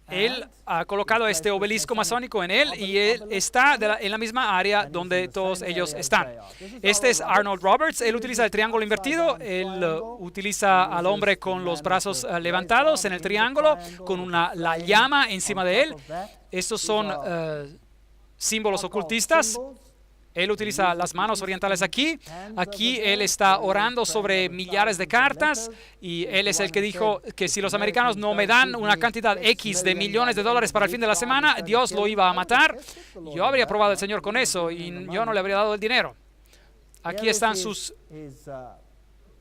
él ha colocado este obelisco masónico en él y él está en la misma área donde todos ellos están. Este es Arnold Roberts. Él utiliza el triángulo invertido. Él utiliza al hombre con los brazos levantados en el triángulo, con la llama encima de él. Estos son símbolos ocultistas. Él utiliza las manos orientales aquí. Aquí él está orando sobre millares de cartas y él es el que dijo que si los americanos no me dan una cantidad X de millones de dólares para el fin de la semana, Dios lo iba a matar. Yo habría probado al Señor con eso y yo no le habría dado el dinero. Aquí están sus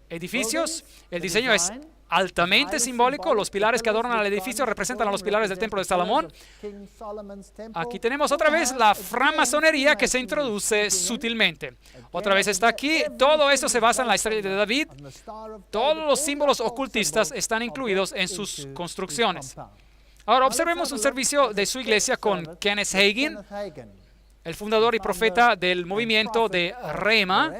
edificios. El diseño es altamente simbólico. Los pilares que adornan al edificio representan a los pilares del templo de Salomón. Aquí tenemos otra vez la francmasonería que se introduce sutilmente. Otra vez está aquí. Todo esto se basa en la estrella de David. Todos los símbolos ocultistas están incluidos en sus construcciones. Ahora observemos un servicio de su iglesia con Kenneth Hagin, el fundador y profeta del movimiento de Rema,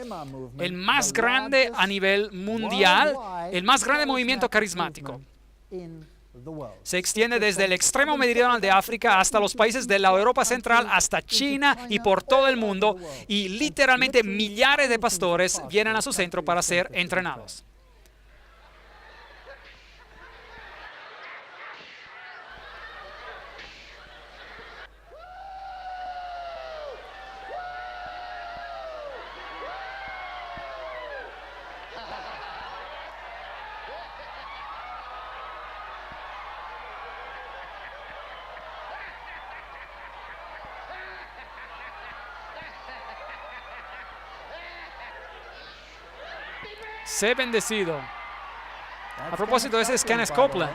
el más grande a nivel mundial, el más grande movimiento carismático. Se extiende desde el extremo meridional de África hasta los países de la Europa Central, hasta China y por todo el mundo, y literalmente millares de pastores vienen a su centro para ser entrenados. Sé bendecido. A propósito, ese es Kenneth Copeland.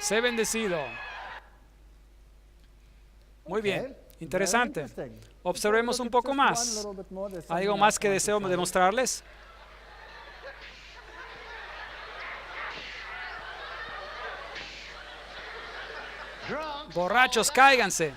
Sé bendecido. Muy bien. Interesante. Observemos un poco más. ¿Hay algo más que deseo demostrarles? Borrachos, cáiganse.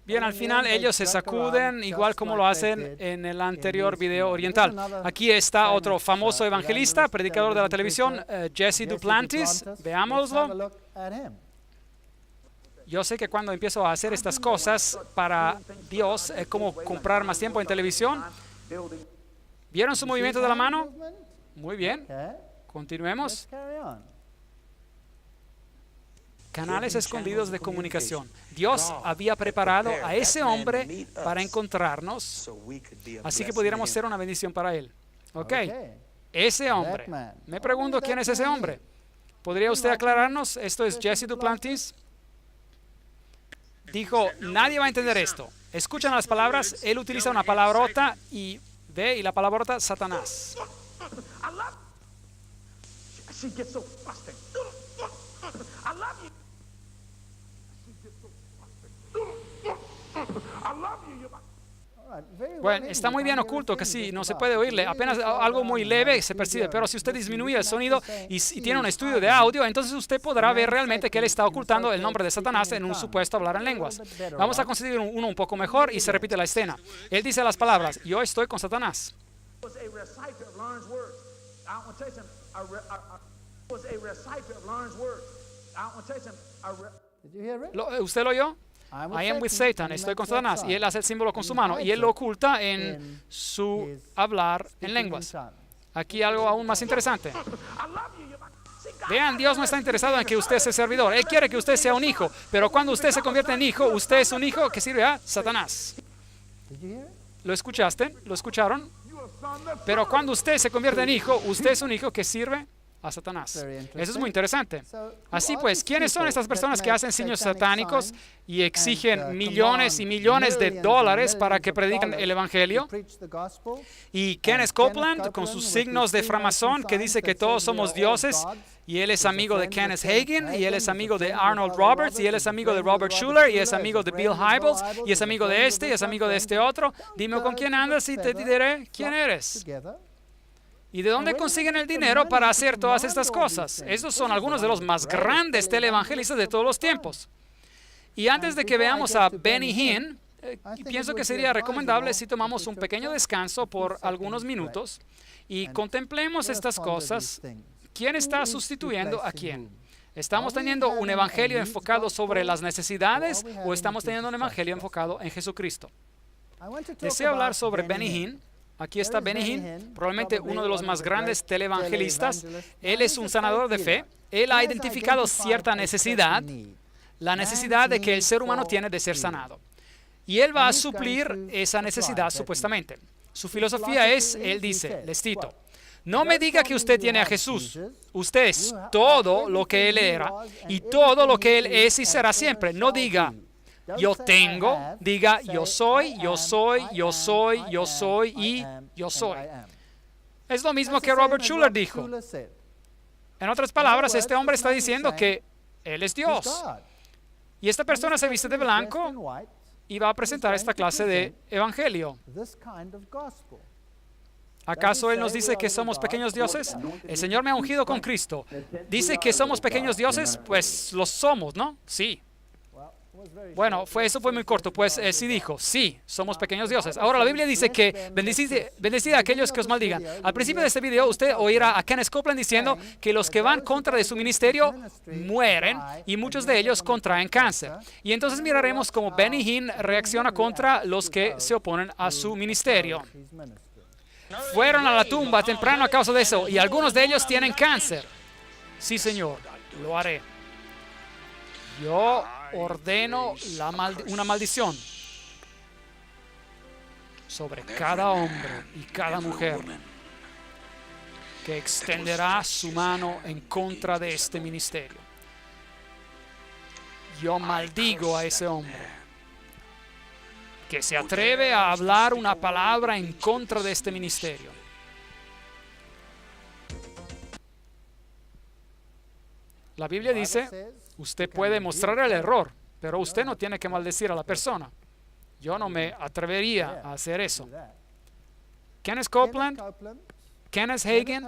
Bien, al final ellos se sacuden igual como lo hacen en el anterior video oriental. Aquí está otro famoso evangelista, predicador de la televisión, Jesse Duplantis. Veámoslo. Yo sé que cuando empiezo a hacer estas cosas para Dios es como comprar más tiempo en televisión. ¿Vieron su movimiento de la mano? Muy bien. Continuemos. Canales escondidos de comunicación. Dios había preparado a ese hombre para encontrarnos, así que pudiéramos ser una bendición para él. Ok, ese hombre. Me pregunto quién es ese hombre. ¿Podría usted aclararnos? Esto es Jesse Duplantis. Dijo, nadie va a entender esto. Escuchan las palabras, él utiliza una palabrota y V y la palabrota Satanás. She gets so frustrated. I love you. She gets so frustrated. I love you. Bueno, está muy bien oculto, que sí, no se puede oírle, apenas algo muy leve se percibe, pero si usted disminuye el sonido y tiene un estudio de audio, entonces usted podrá ver realmente que él está ocultando el nombre de Satanás en un supuesto hablar en lenguas. Vamos a conseguir uno un poco mejor y se repite la escena. Él dice las palabras, yo estoy con Satanás. ¿Usted lo oyó? I am with Satan, estoy con Satanás, y él hace el símbolo con su mano, y él lo oculta en su hablar en lenguas. Aquí algo aún más interesante. Vean, Dios no está interesado en que usted sea servidor, Él quiere que usted sea un hijo, pero cuando usted se convierte en hijo, usted es un hijo que sirve a Satanás. ¿Lo escuchaste? ¿Lo escucharon? Pero cuando usted se convierte en hijo, usted es un hijo que sirve a Satanás. Eso es muy interesante. Así pues, ¿quiénes son estas personas que hacen signos satánicos y exigen millones y millones de dólares para que prediquen el Evangelio? Y Kenneth Copeland, con sus signos de framasón, que dice que todos somos dioses, y él es amigo de Kenneth Hagin, y él es amigo de Arnold Roberts, y él es amigo de Robert Schuller, y es amigo de Bill Hybels, y es amigo de este, y es amigo de este otro. Dime con quién andas y te diré quién eres. ¿Y de dónde consiguen el dinero para hacer todas estas cosas? Esos son algunos de los más grandes televangelistas de todos los tiempos. Y antes de que veamos a Benny Hinn, pienso que sería recomendable si tomamos un pequeño descanso por algunos minutos y contemplemos estas cosas. ¿Quién está sustituyendo a quién? ¿Estamos teniendo un evangelio enfocado sobre las necesidades o estamos teniendo un evangelio enfocado en Jesucristo? Deseo hablar sobre Benny Hinn. Aquí está Benny Hinn, probablemente uno de los más grandes televangelistas. Él es un sanador de fe. Él ha identificado cierta necesidad, la necesidad de que el ser humano tiene de ser sanado. Y él va a suplir esa necesidad supuestamente. Su filosofía es, él dice, les cito, no me diga que usted tiene a Jesús. Usted es todo lo que Él era y todo lo que Él es y será siempre. No diga, yo tengo, diga yo soy, yo soy, yo soy, yo soy y yo soy. Es lo mismo que Robert Schuller dijo. En otras palabras, este hombre está diciendo que Él es Dios. Y esta persona se viste de blanco y va a presentar esta clase de evangelio. ¿Acaso Él nos dice que somos pequeños dioses? El Señor me ha ungido con Cristo. ¿Dice que somos pequeños dioses? Pues los somos, ¿no? Sí. Bueno, eso fue muy corto, pues sí dijo, sí, somos pequeños dioses. Ahora la Biblia dice que bendecid a aquellos que os maldigan. Al principio de este video usted oirá a Kenneth Copeland diciendo que los que van contra de su ministerio mueren y muchos de ellos contraen cáncer. Y entonces miraremos cómo Benny Hinn reacciona contra los que se oponen a su ministerio. Fueron a la tumba temprano a causa de eso y algunos de ellos tienen cáncer. Sí, Señor, lo haré. Yo ordeno una maldición sobre cada hombre y cada mujer que extenderá su mano en contra de este ministerio. Yo maldigo a ese hombre que se atreve a hablar una palabra en contra de este ministerio. La Biblia dice, usted puede mostrar el error, pero usted no tiene que maldecir a la persona. Yo no me atrevería a hacer eso. Kenneth Copeland, Kenneth Hagin,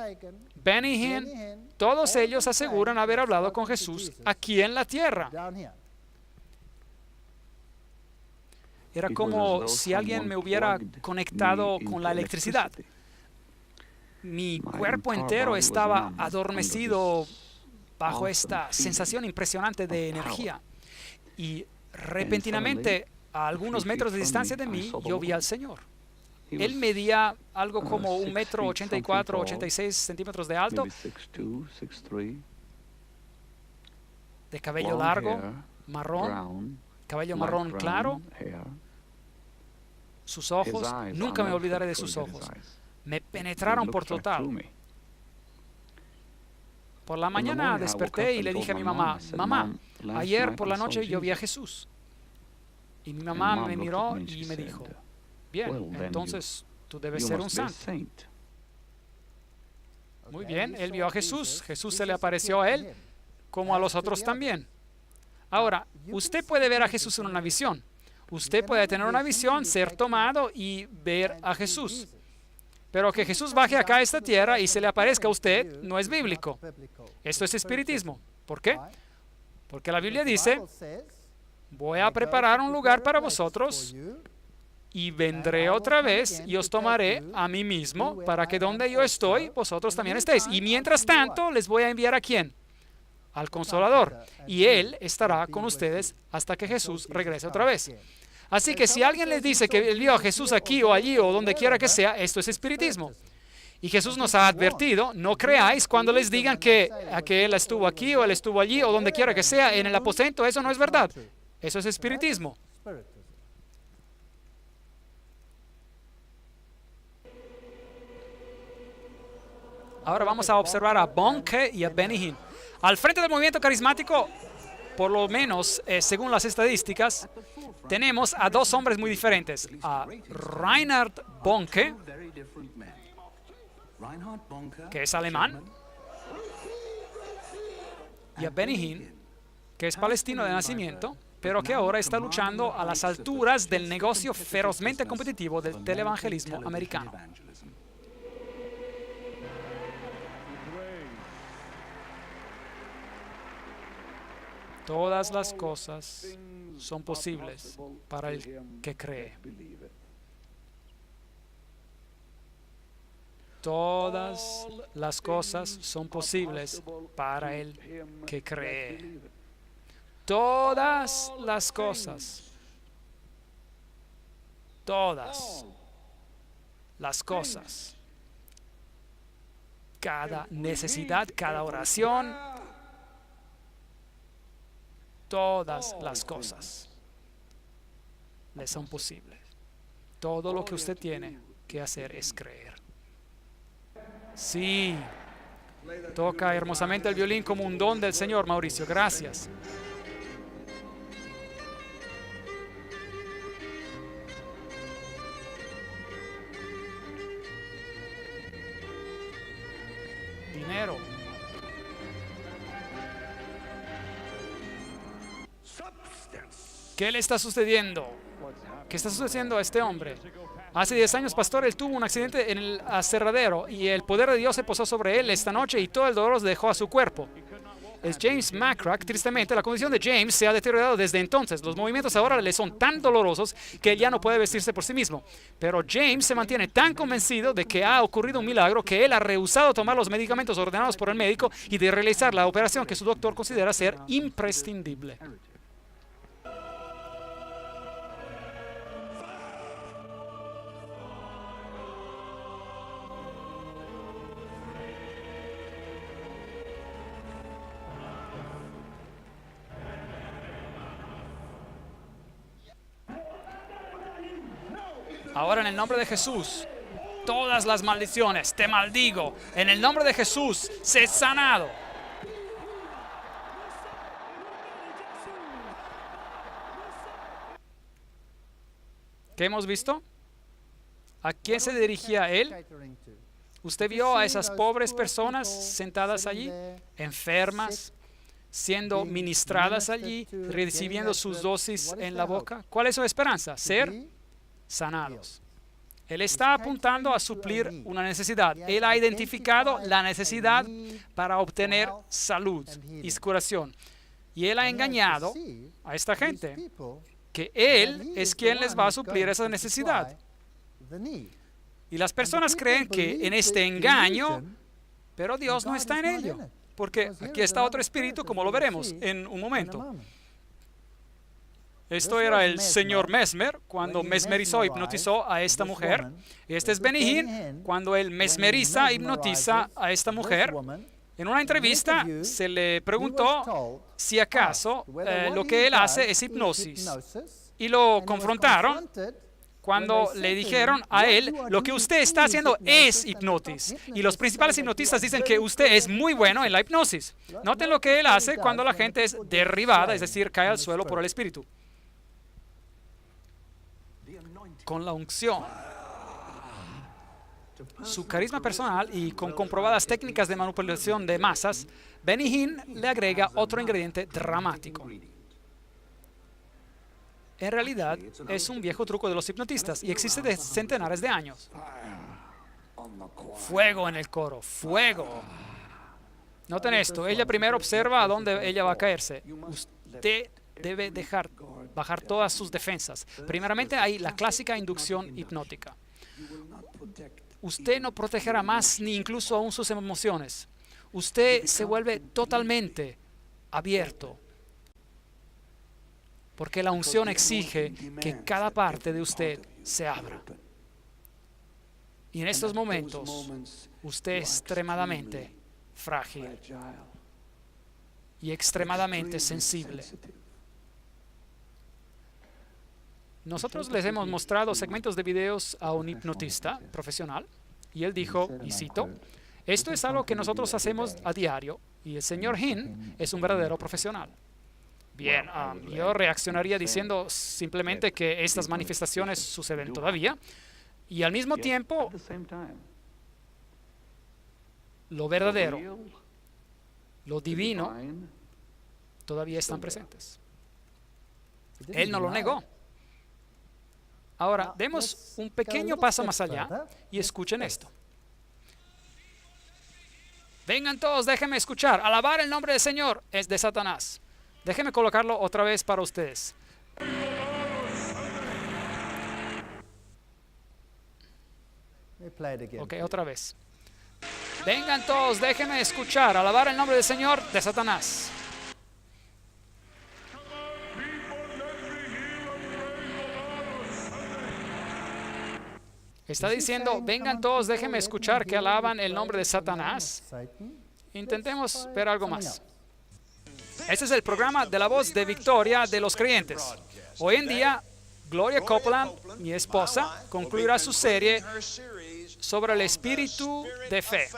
Benny Hinn, todos ellos aseguran haber hablado con Jesús aquí en la tierra. Era como si alguien me hubiera conectado con la electricidad. Mi cuerpo entero estaba adormecido bajo esta sensación impresionante de energía. Y repentinamente, a algunos metros de distancia de mí, yo vi al Señor. Él medía algo como 1,84 m, 86 centímetros de alto, de cabello largo, marrón, cabello marrón claro. Sus ojos, nunca me olvidaré de sus ojos. Me penetraron por total. Por la mañana desperté y le dije a mi mamá, mamá, ayer por la noche yo vi a Jesús. Y mi mamá me miró y me dijo, bien, entonces tú debes ser un santo. Muy bien, él vio a Jesús. Jesús se le apareció a él como a los otros también. Ahora, usted puede ver a Jesús en una visión. Usted puede tener una visión, ser tomado y ver a Jesús. Pero que Jesús baje acá a esta tierra y se le aparezca a usted no es bíblico. Esto es espiritismo. ¿Por qué? Porque la Biblia dice, voy a preparar un lugar para vosotros y vendré otra vez y os tomaré a mí mismo para que donde yo estoy, vosotros también estéis. Y mientras tanto, les voy a enviar ¿a quién? Al Consolador. Y Él estará con ustedes hasta que Jesús regrese otra vez. Así que si alguien les dice que él vio a Jesús aquí o allí o donde quiera que sea, esto es espiritismo. Y Jesús nos ha advertido, no creáis cuando les digan que Él estuvo aquí o Él estuvo allí o donde quiera que sea, en el aposento, eso no es verdad. Eso es espiritismo. Ahora vamos a observar a Bonnke y a Benny Hinn. Al frente del movimiento carismático, por lo menos según las estadísticas, tenemos a dos hombres muy diferentes. A Reinhard Bonnke, que es alemán, y a Benny Hinn, que es palestino de nacimiento, pero que ahora está luchando a las alturas del negocio ferozmente competitivo del televangelismo americano. Todas las cosas son posibles para el que cree. Todas las cosas son posibles para el que cree. Todas las cosas. Todas las cosas. Cada necesidad, cada oración. Todas las cosas le son posibles. Todo lo que usted tiene que hacer es creer. Sí, toca hermosamente el violín como un don del Señor, Mauricio. Gracias. Dinero. ¿Qué le está sucediendo? ¿Qué está sucediendo a este hombre? Hace 10 años, pastor, él tuvo un accidente en el aserradero y el poder de Dios se posó sobre él esta noche y todo el dolor dejó a su cuerpo. Es James McCrack. Tristemente, la condición de James se ha deteriorado desde entonces. Los movimientos ahora le son tan dolorosos que él ya no puede vestirse por sí mismo. Pero James se mantiene tan convencido de que ha ocurrido un milagro que él ha rehusado tomar los medicamentos ordenados por el médico y de realizar la operación que su doctor considera ser imprescindible. Ahora en el nombre de Jesús, todas las maldiciones, te maldigo. En el nombre de Jesús, sé sanado. ¿Qué hemos visto? ¿A quién se dirigía él? ¿Usted vio a esas pobres personas sentadas allí, enfermas, siendo ministradas allí, recibiendo sus dosis en la boca? ¿Cuál es su esperanza? Ser sanados. Él está apuntando a suplir una necesidad. Él ha identificado la necesidad para obtener salud y curación. Y él ha engañado a esta gente que él es quien les va a suplir esa necesidad. Y las personas creen que en este engaño, pero Dios no está en ello. Porque aquí está otro espíritu, como lo veremos en un momento. Esto era el señor Mesmer, cuando mesmerizó, hipnotizó a esta mujer. Este es Benny Hinn, cuando él mesmeriza, hipnotiza a esta mujer. En una entrevista se le preguntó si acaso lo que él hace es hipnosis. Y lo confrontaron cuando le dijeron a él, lo que usted está haciendo es hipnosis. Y los principales hipnotistas dicen que usted es muy bueno en la hipnosis. Noten lo que él hace cuando la gente es derribada, es decir, cae al suelo por el espíritu. Con la unción. su carisma personal y con comprobadas técnicas de manipulación de masas, Benny Hinn le agrega otro ingrediente dramático. En realidad, es un viejo truco de los hipnotistas y existe de centenares de años. Fuego en el coro, fuego. Noten esto, ella primero observa a dónde ella va a caerse. Usted debe dejar bajar todas sus defensas. Primeramente hay la clásica inducción hipnótica. Usted no protegerá más ni incluso aún sus emociones. Usted se vuelve totalmente abierto. Porque la unción exige que cada parte de usted se abra. Y en estos momentos, usted es extremadamente frágil y extremadamente sensible. Nosotros les hemos mostrado segmentos de videos a un hipnotista profesional y él dijo, y cito, esto es algo que nosotros hacemos a diario y el señor Hinn es un verdadero profesional. Bien, yo reaccionaría diciendo simplemente que estas manifestaciones suceden todavía y al mismo tiempo lo verdadero, lo divino, todavía están presentes. Él no lo negó. Ahora, demos un pequeño paso más allá y escuchen esto. Vengan todos, déjenme escuchar. Alabar el nombre del Señor es de Satanás. Déjenme colocarlo otra vez para ustedes. Ok, otra vez. Vengan todos, déjenme escuchar. Alabar el nombre del Señor de Satanás. Está diciendo, vengan todos, déjenme escuchar que alaban el nombre de Satanás. Intentemos ver algo más. Este es el programa de la voz de victoria de los creyentes. Hoy en día, Gloria Copeland, mi esposa, concluirá su serie sobre el espíritu de fe.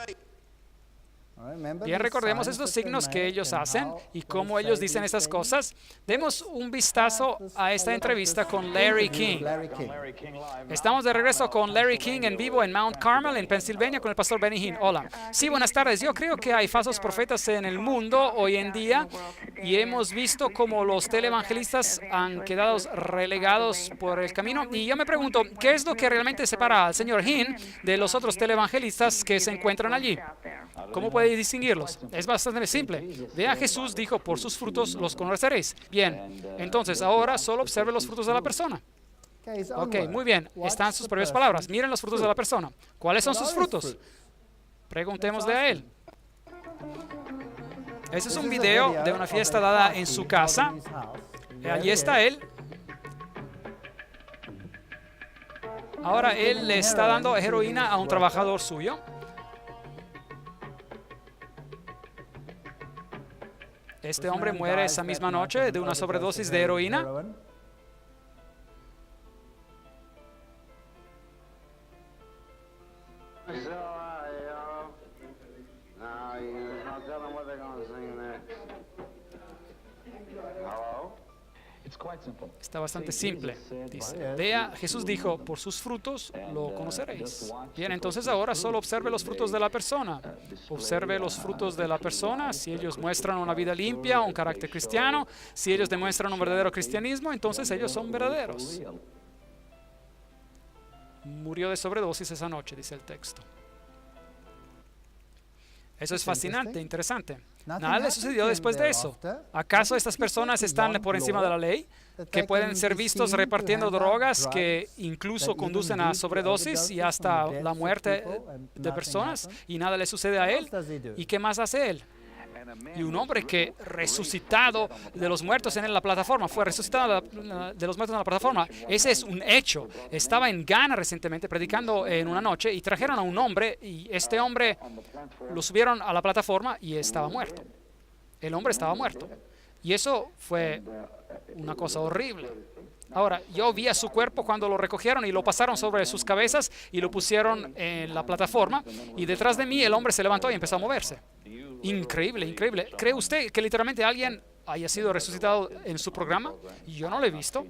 Bien, recordemos estos signos que ellos hacen y cómo ellos dicen estas cosas. Demos un vistazo a esta entrevista con Larry King. Estamos de regreso con Larry King en vivo en Mount Carmel, en Pensilvania, con el pastor Benny Hinn. Hola. Sí, buenas tardes. Yo creo que hay falsos profetas en el mundo hoy en día y hemos visto cómo los televangelistas han quedado relegados por el camino. Y yo me pregunto, ¿qué es lo que realmente separa al señor Hinn de los otros televangelistas que se encuentran allí? ¿Cómo puede distinguirlos? Es bastante simple. Vea, Jesús dijo, por sus frutos los conoceréis. Bien, entonces ahora solo observe los frutos de la persona. Ok, muy bien. Están sus propias palabras. Miren los frutos de la persona. ¿Cuáles son sus frutos? Preguntémosle a él. Este es un video de una fiesta dada en su casa. Allí está él. Ahora él le está dando heroína a un trabajador suyo. Este hombre muere esa misma noche de una sobredosis de heroína. Está bastante simple. Dice, vea, Jesús dijo, por sus frutos lo conoceréis. Bien, entonces ahora solo observe los frutos de la persona. Observe los frutos de la persona. Si ellos muestran una vida limpia, un carácter cristiano, si ellos demuestran un verdadero cristianismo, entonces ellos son verdaderos. Murió de sobredosis esa noche, dice el texto. Eso es fascinante, interesante. Nada le sucedió después de eso. ¿Acaso estas personas están por encima de la ley? Que pueden ser vistos repartiendo drogas que incluso conducen a sobredosis y hasta la muerte de personas y nada le sucede a él. ¿Y qué más hace él? Y un hombre que resucitado de los muertos en la plataforma, fue resucitado de los muertos en la plataforma. Ese es un hecho. Estaba en Ghana recientemente predicando en una noche y trajeron a un hombre y este hombre lo subieron a la plataforma y estaba muerto. El hombre estaba muerto. Y eso fue una cosa horrible. Ahora, yo vi a su cuerpo cuando lo recogieron y lo pasaron sobre sus cabezas y lo pusieron en la plataforma y detrás de mí el hombre se levantó y empezó a moverse. Increíble, increíble. ¿Cree usted que literalmente alguien haya sido resucitado en su programa? Yo no lo he visto.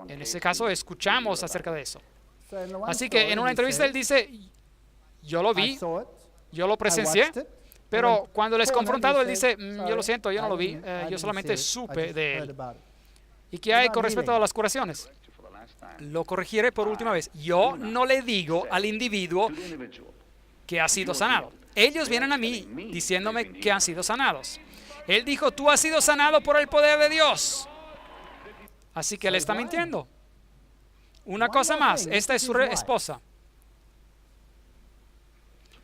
En ese caso, escuchamos acerca de eso. Así que en una entrevista él dice, yo lo vi, yo lo presencié, pero cuando les confrontado, él dice, yo lo siento, yo no lo vi, yo solamente supe de él. ¿Y qué hay con respecto a las curaciones? Lo corregiré por última vez. Yo no le digo al individuo que ha sido sanado. Ellos vienen a mí diciéndome que han sido sanados. Él dijo, tú has sido sanado por el poder de Dios. Así que él está mintiendo. Una cosa más, esta es su esposa.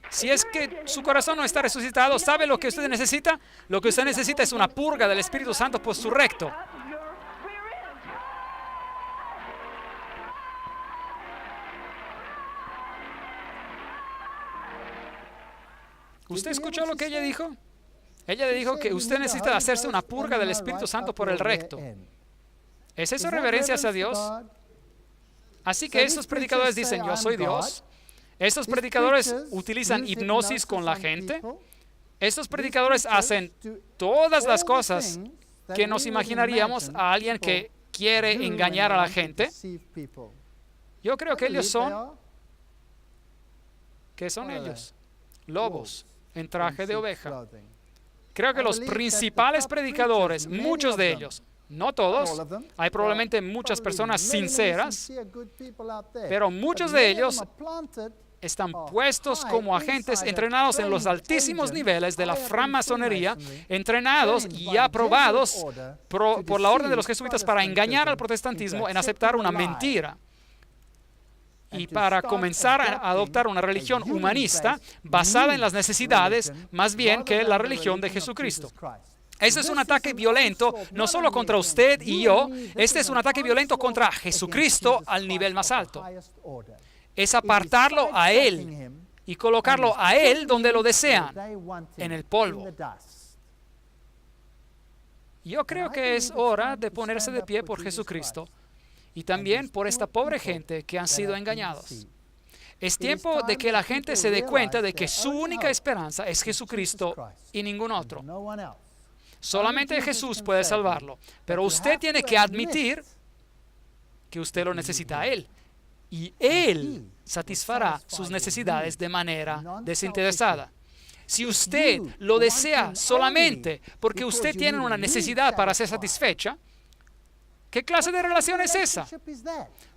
Si es que su corazón no está resucitado, ¿sabe lo que usted necesita? Lo que usted necesita es una purga del Espíritu Santo por su recto. ¿Usted escuchó lo que ella dijo? Ella le dijo que usted necesita hacerse una purga del Espíritu Santo por el recto. ¿Es eso reverencia hacia Dios? Así que estos predicadores dicen, yo soy Dios. Estos predicadores utilizan hipnosis con la gente. Estos predicadores hacen todas las cosas que nos imaginaríamos a alguien que quiere engañar a la gente. Yo creo que ellos son... ¿Qué son ellos? Lobos en traje de oveja. Creo que los principales predicadores, muchos de ellos, no todos, hay probablemente muchas personas sinceras, pero muchos de ellos están puestos como agentes entrenados en los altísimos niveles de la francmasonería, entrenados y aprobados por la orden de los jesuitas para engañar al protestantismo en aceptar una mentira y para comenzar a adoptar una religión humanista basada en las necesidades más bien que la religión de Jesucristo. Este es un ataque violento, no solo contra usted y yo, este es un ataque violento contra Jesucristo al nivel más alto. Es apartarlo a Él y colocarlo a Él donde lo desean, en el polvo. Yo creo que es hora de ponerse de pie por Jesucristo y también por esta pobre gente que han sido engañados. Es tiempo de que la gente se dé cuenta de que su única esperanza es Jesucristo y ningún otro. Solamente Jesús puede salvarlo, pero usted tiene que admitir que usted lo necesita a Él. Y Él satisfará sus necesidades de manera desinteresada. Si usted lo desea solamente porque usted tiene una necesidad para ser satisfecha, ¿qué clase de relación es esa?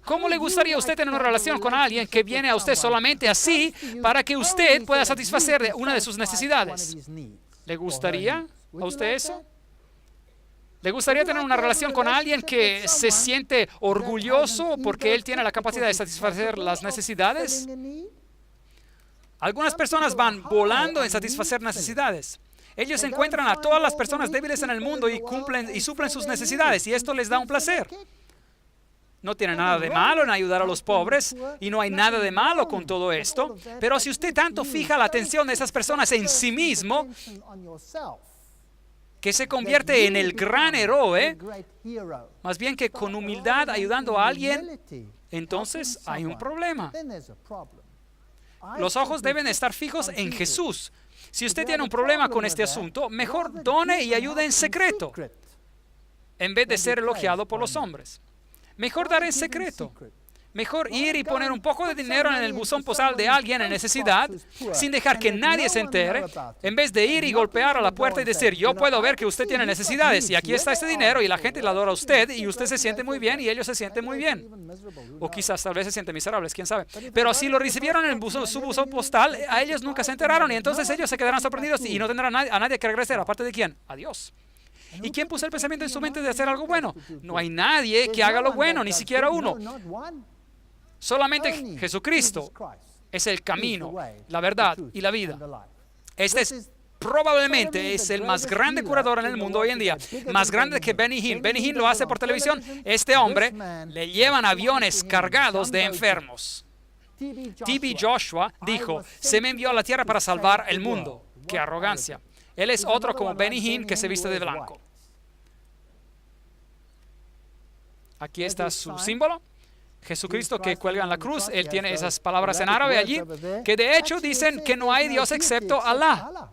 ¿Cómo le gustaría a usted tener una relación con alguien que viene a usted solamente así para que usted pueda satisfacer una de sus necesidades? ¿Le gustaría a usted eso? ¿Le gustaría tener una relación con alguien que se siente orgulloso porque él tiene la capacidad de satisfacer las necesidades? Algunas personas van volando en satisfacer necesidades. Ellos encuentran a todas las personas débiles en el mundo y suplen sus necesidades, y esto les da un placer. No tiene nada de malo en ayudar a los pobres, y no hay nada de malo con todo esto, pero si usted tanto fija la atención de esas personas en sí mismo, que se convierte en el gran héroe, más bien que con humildad ayudando a alguien, entonces hay un problema. Los ojos deben estar fijos en Jesús. Si usted tiene un problema con este asunto, mejor done y ayude en secreto, en vez de ser elogiado por los hombres. Mejor dar en secreto. Mejor ir y poner un poco de dinero en el buzón postal de alguien en necesidad, sin dejar que nadie se entere, en vez de ir y golpear a la puerta y decir, yo puedo ver que usted tiene necesidades, y aquí está este dinero, y la gente le adora a usted, y usted se siente muy bien, y ellos se sienten muy bien. O quizás tal vez se sienten miserables, quién sabe. Pero si lo recibieron en su buzón postal, a ellos nunca se enteraron, y entonces ellos se quedarán sorprendidos y no tendrán a nadie que agradecer, aparte de quién, a Dios. ¿Y quién puso el pensamiento en su mente de hacer algo bueno? No hay nadie que haga lo bueno, ni siquiera uno. Solamente Jesucristo es el camino, la verdad y la vida. Este es probablemente el más grande curador en el mundo hoy en día, más grande que Benny Hinn. Benny Hinn lo hace por televisión. Este hombre le llevan aviones cargados de enfermos. T.B. Joshua dijo, se me envió a la tierra para salvar el mundo. ¡Qué arrogancia! Él es otro como Benny Hinn que se viste de blanco. Aquí está su símbolo. Jesucristo que cuelga en la cruz, él tiene esas palabras en árabe allí, que de hecho dicen que no hay Dios excepto Alá.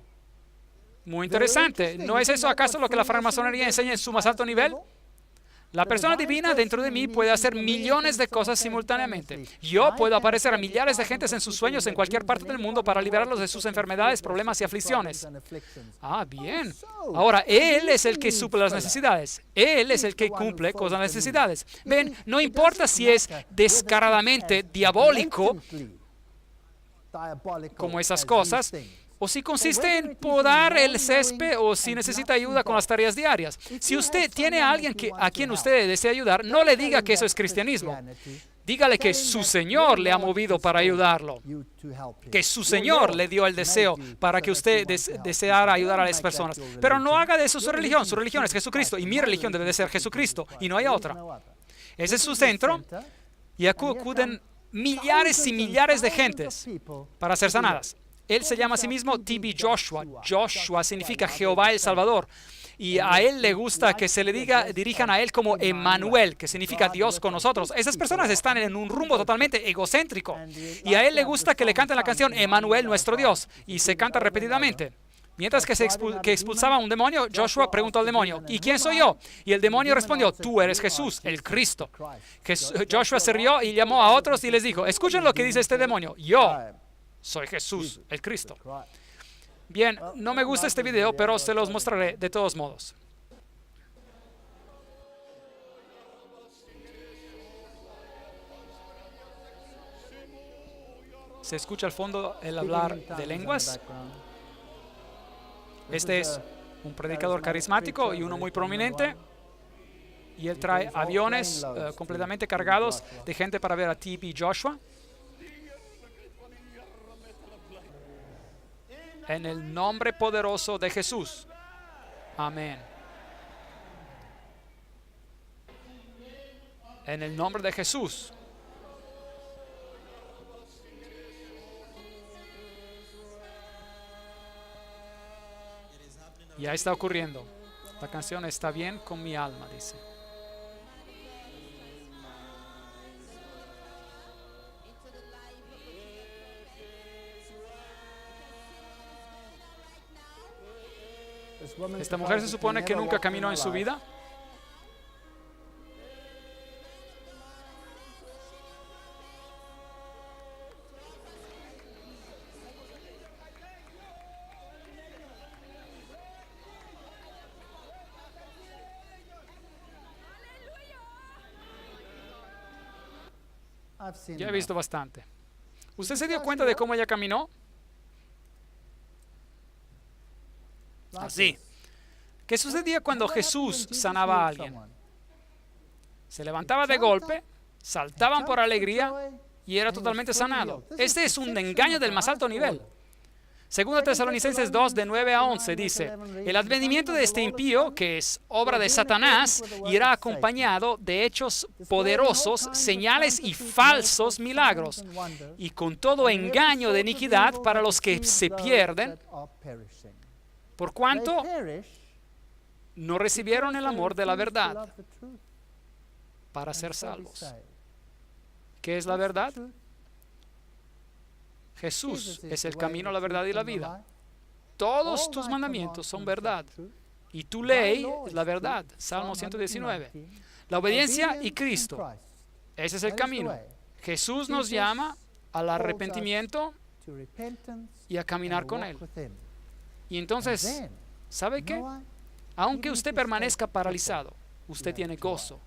Muy interesante. ¿No es eso acaso lo que la francmasonería enseña en su más alto nivel? La persona divina dentro de mí puede hacer millones de cosas simultáneamente. Yo puedo aparecer a millares de gentes en sus sueños en cualquier parte del mundo para liberarlos de sus enfermedades, problemas y aflicciones. Ah, bien. Ahora, Él es el que suple las necesidades. Él es el que cumple con las necesidades. Ven, no importa si es descaradamente diabólico, como esas cosas, o si consiste en podar el césped, o si necesita ayuda con las tareas diarias. Si usted tiene a alguien a quien usted desea ayudar, no le diga que eso es cristianismo. Dígale que su Señor le ha movido para ayudarlo, que su Señor le dio el deseo para que usted deseara ayudar a las personas. Pero no haga de eso su religión. Su religión es Jesucristo, y mi religión debe de ser Jesucristo, y no hay otra. Ese es su centro, y acuden millares y millares de gentes para ser sanadas. Él se llama a sí mismo TB Joshua. Joshua significa Jehová el Salvador. Y a él le gusta que se le dirijan a él como Emmanuel, que significa Dios con nosotros. Esas personas están en un rumbo totalmente egocéntrico. Y a él le gusta que le canten la canción Emmanuel, nuestro Dios. Y se canta repetidamente. Mientras que expulsaba a un demonio, Joshua preguntó al demonio, ¿y quién soy yo? Y el demonio respondió, tú eres Jesús, el Cristo. Joshua se rió y llamó a otros y les dijo, escuchen lo que dice este demonio, yo soy Jesús, el Cristo. Bien, no me gusta este video, pero se los mostraré de todos modos. Se escucha al fondo el hablar de lenguas. Este es un predicador carismático y uno muy prominente. Y él trae aviones completamente cargados de gente para ver a TB Joshua. En el nombre poderoso de Jesús. Amén. En el nombre de Jesús. Ya está ocurriendo. La canción está bien con mi alma, dice. Esta mujer se supone que nunca caminó en su vida. Ya he visto bastante. ¿Usted se dio cuenta de cómo ella caminó? Así. ¿Qué sucedía cuando Jesús sanaba a alguien? Se levantaba de golpe, saltaban por alegría y era totalmente sanado. Este es un engaño del más alto nivel. Segundo Tesalonicenses 2, de 9 a 11, dice, el advenimiento de este impío, que es obra de Satanás, irá acompañado de hechos poderosos, señales y falsos milagros, y con todo engaño de iniquidad para los que se pierden, por cuanto no recibieron el amor de la verdad para ser salvos. ¿Qué es la verdad? Jesús es el camino, la verdad y la vida. Todos tus mandamientos son verdad. Y tu ley es la verdad. Salmo 119. La obediencia y Cristo. Ese es el camino. Jesús nos llama al arrepentimiento y a caminar con Él. Y entonces, ¿sabe qué? Aunque usted permanezca paralizado, usted tiene gozo,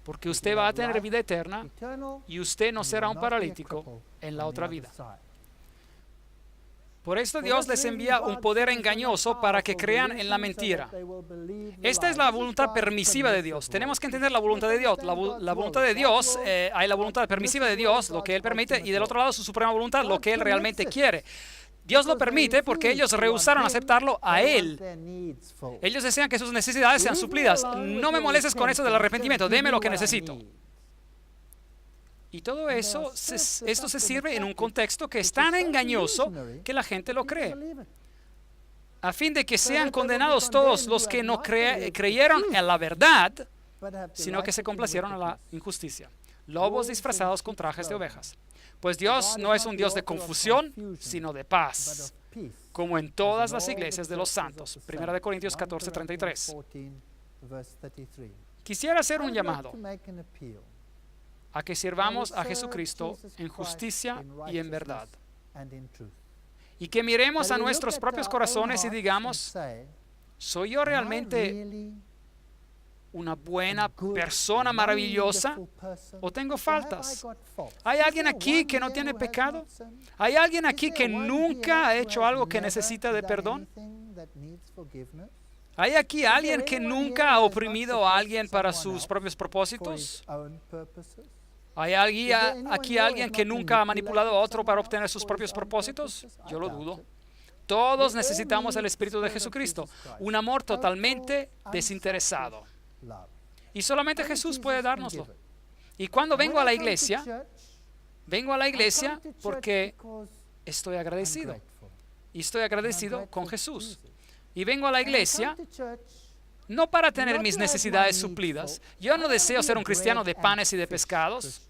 porque usted va a tener vida eterna y usted no será un paralítico en la otra vida. Por esto Dios les envía un poder engañoso para que crean en la mentira. Esta es la voluntad permisiva de Dios. Tenemos que entender la voluntad de Dios. La voluntad de Dios, hay la voluntad permisiva de Dios, lo que Él permite, y del otro lado su suprema voluntad, lo que Él realmente quiere. Dios lo permite porque ellos rehusaron aceptarlo a Él. Ellos desean que sus necesidades sean suplidas. No me molestes con eso del arrepentimiento, deme lo que necesito. Y todo eso, esto se sirve en un contexto que es tan engañoso que la gente lo cree. A fin de que sean condenados todos los que no creyeron en la verdad, sino que se complacieron en la injusticia. Lobos disfrazados con trajes de ovejas. Pues Dios no es un Dios de confusión, sino de paz, como en todas las iglesias de los santos. 1 Corintios 14:33. Quisiera hacer un llamado a que sirvamos a Jesucristo en justicia y en verdad. Y que miremos a nuestros propios corazones y digamos, ¿soy yo realmente una buena persona maravillosa o tengo faltas? ¿Hay alguien aquí que no tiene pecado? ¿Hay alguien aquí que nunca ha hecho algo que necesita de perdón? ¿Hay aquí alguien que nunca ha oprimido a alguien para sus propios propósitos? ¿Hay aquí alguien que nunca ha manipulado a otro para obtener sus propios propósitos? Yo lo dudo. Todos necesitamos el Espíritu de Jesucristo, un amor totalmente desinteresado. Y solamente Jesús puede dárnoslo. Y cuando vengo a la iglesia porque estoy agradecido. Y estoy agradecido con Jesús. Y vengo a la iglesia no para tener mis necesidades suplidas. Yo no deseo ser un cristiano de panes y de pescados.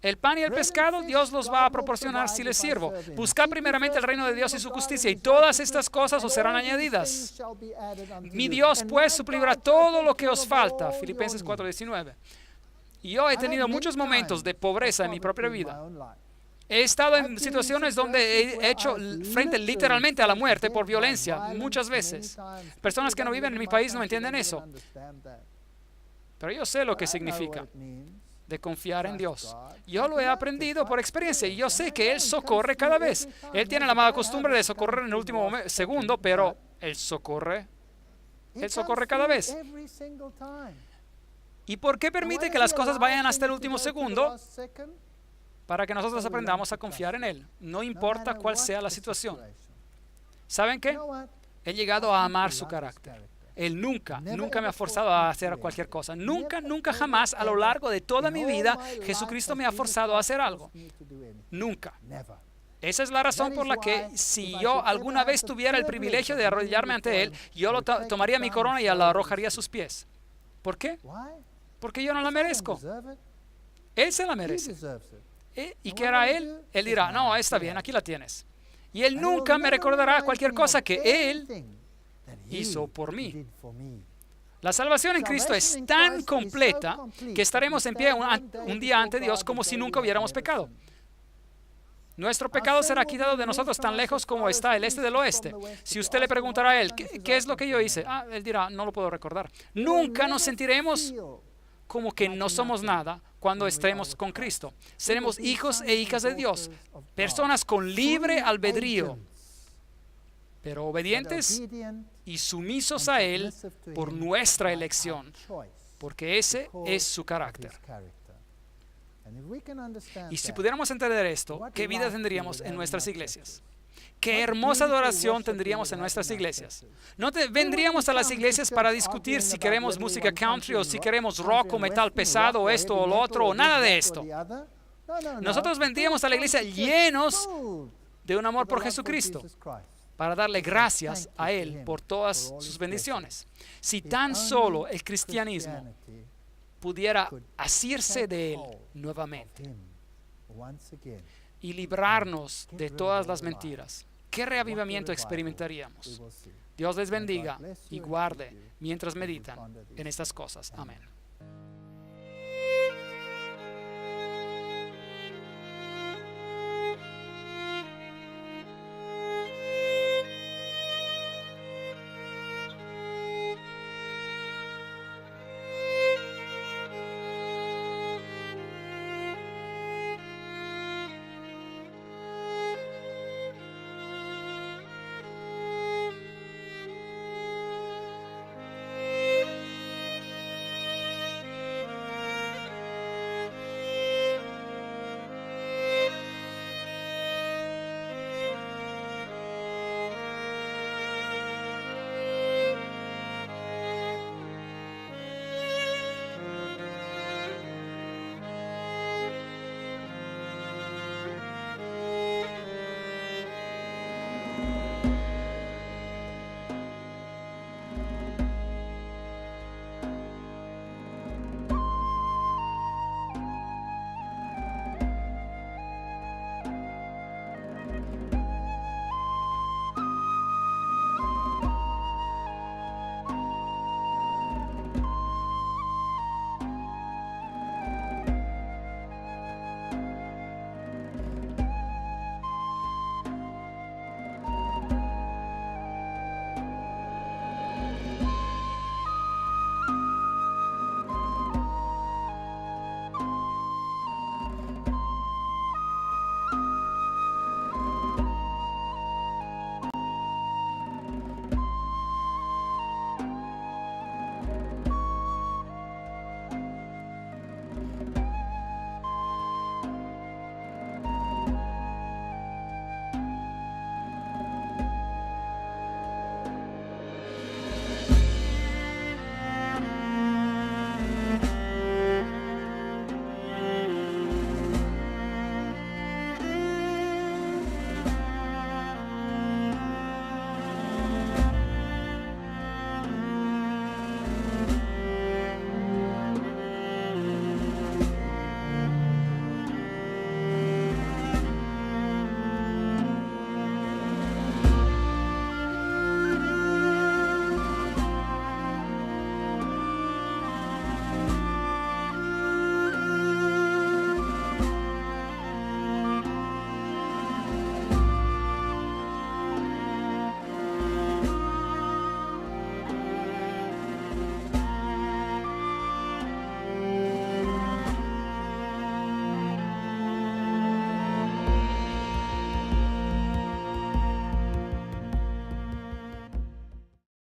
El pan y el pescado Dios los va a proporcionar si les sirvo. Buscad primeramente el reino de Dios y su justicia, y todas estas cosas os serán añadidas. Mi Dios pues suplirá todo lo que os falta. Filipenses 4:19. Y yo he tenido muchos momentos de pobreza en mi propia vida. He estado en situaciones donde he hecho frente literalmente a la muerte por violencia, muchas veces. Personas que no viven en mi país no entienden eso. Pero yo sé lo que significa de confiar en Dios. Yo lo he aprendido por experiencia y yo sé que Él socorre cada vez. Él tiene la mala costumbre de socorrer en el último segundo, pero Él socorre cada vez. ¿Y por qué permite que las cosas vayan hasta el último segundo? Para que nosotros aprendamos a confiar en Él, no importa cuál sea la situación. ¿Saben qué? He llegado a amar su carácter. Él nunca me ha forzado a hacer cualquier cosa. Nunca jamás a lo largo de toda mi vida Jesucristo me ha forzado a hacer algo. Nunca. Esa es la razón por la que si yo alguna vez tuviera el privilegio de arrodillarme ante Él, yo tomaría mi corona y la arrojaría a sus pies. ¿Por qué? Porque yo no la merezco. Él se la merece. ¿Y qué hará Él? Él dirá, no, está bien, aquí la tienes. Y Él nunca me recordará cualquier cosa que Él hizo por mí. La salvación en Cristo es tan completa que estaremos en pie un día ante Dios como si nunca hubiéramos pecado. Nuestro pecado será quitado de nosotros tan lejos como está el este del oeste. Si usted le preguntará a Él, ¿qué es lo que yo hice? Él dirá, no lo puedo recordar. Nunca nos sentiremos como que no somos nada cuando estemos con Cristo. Seremos hijos e hijas de Dios, personas con libre albedrío, pero obedientes y sumisos a Él por nuestra elección, porque ese es su carácter. Y si pudiéramos entender esto, ¿qué vida tendríamos en nuestras iglesias? Qué hermosa adoración tendríamos en nuestras iglesias. No vendríamos a las iglesias para discutir si queremos música country o si queremos rock o metal pesado o esto o lo otro o nada de esto. Nosotros vendríamos a la iglesia llenos de un amor por Jesucristo para darle gracias a Él por todas sus bendiciones. Si tan solo el cristianismo pudiera asirse de Él nuevamente y librarnos de todas las mentiras, ¿qué reavivamiento experimentaríamos? Dios les bendiga y guarde mientras meditan en estas cosas. Amén.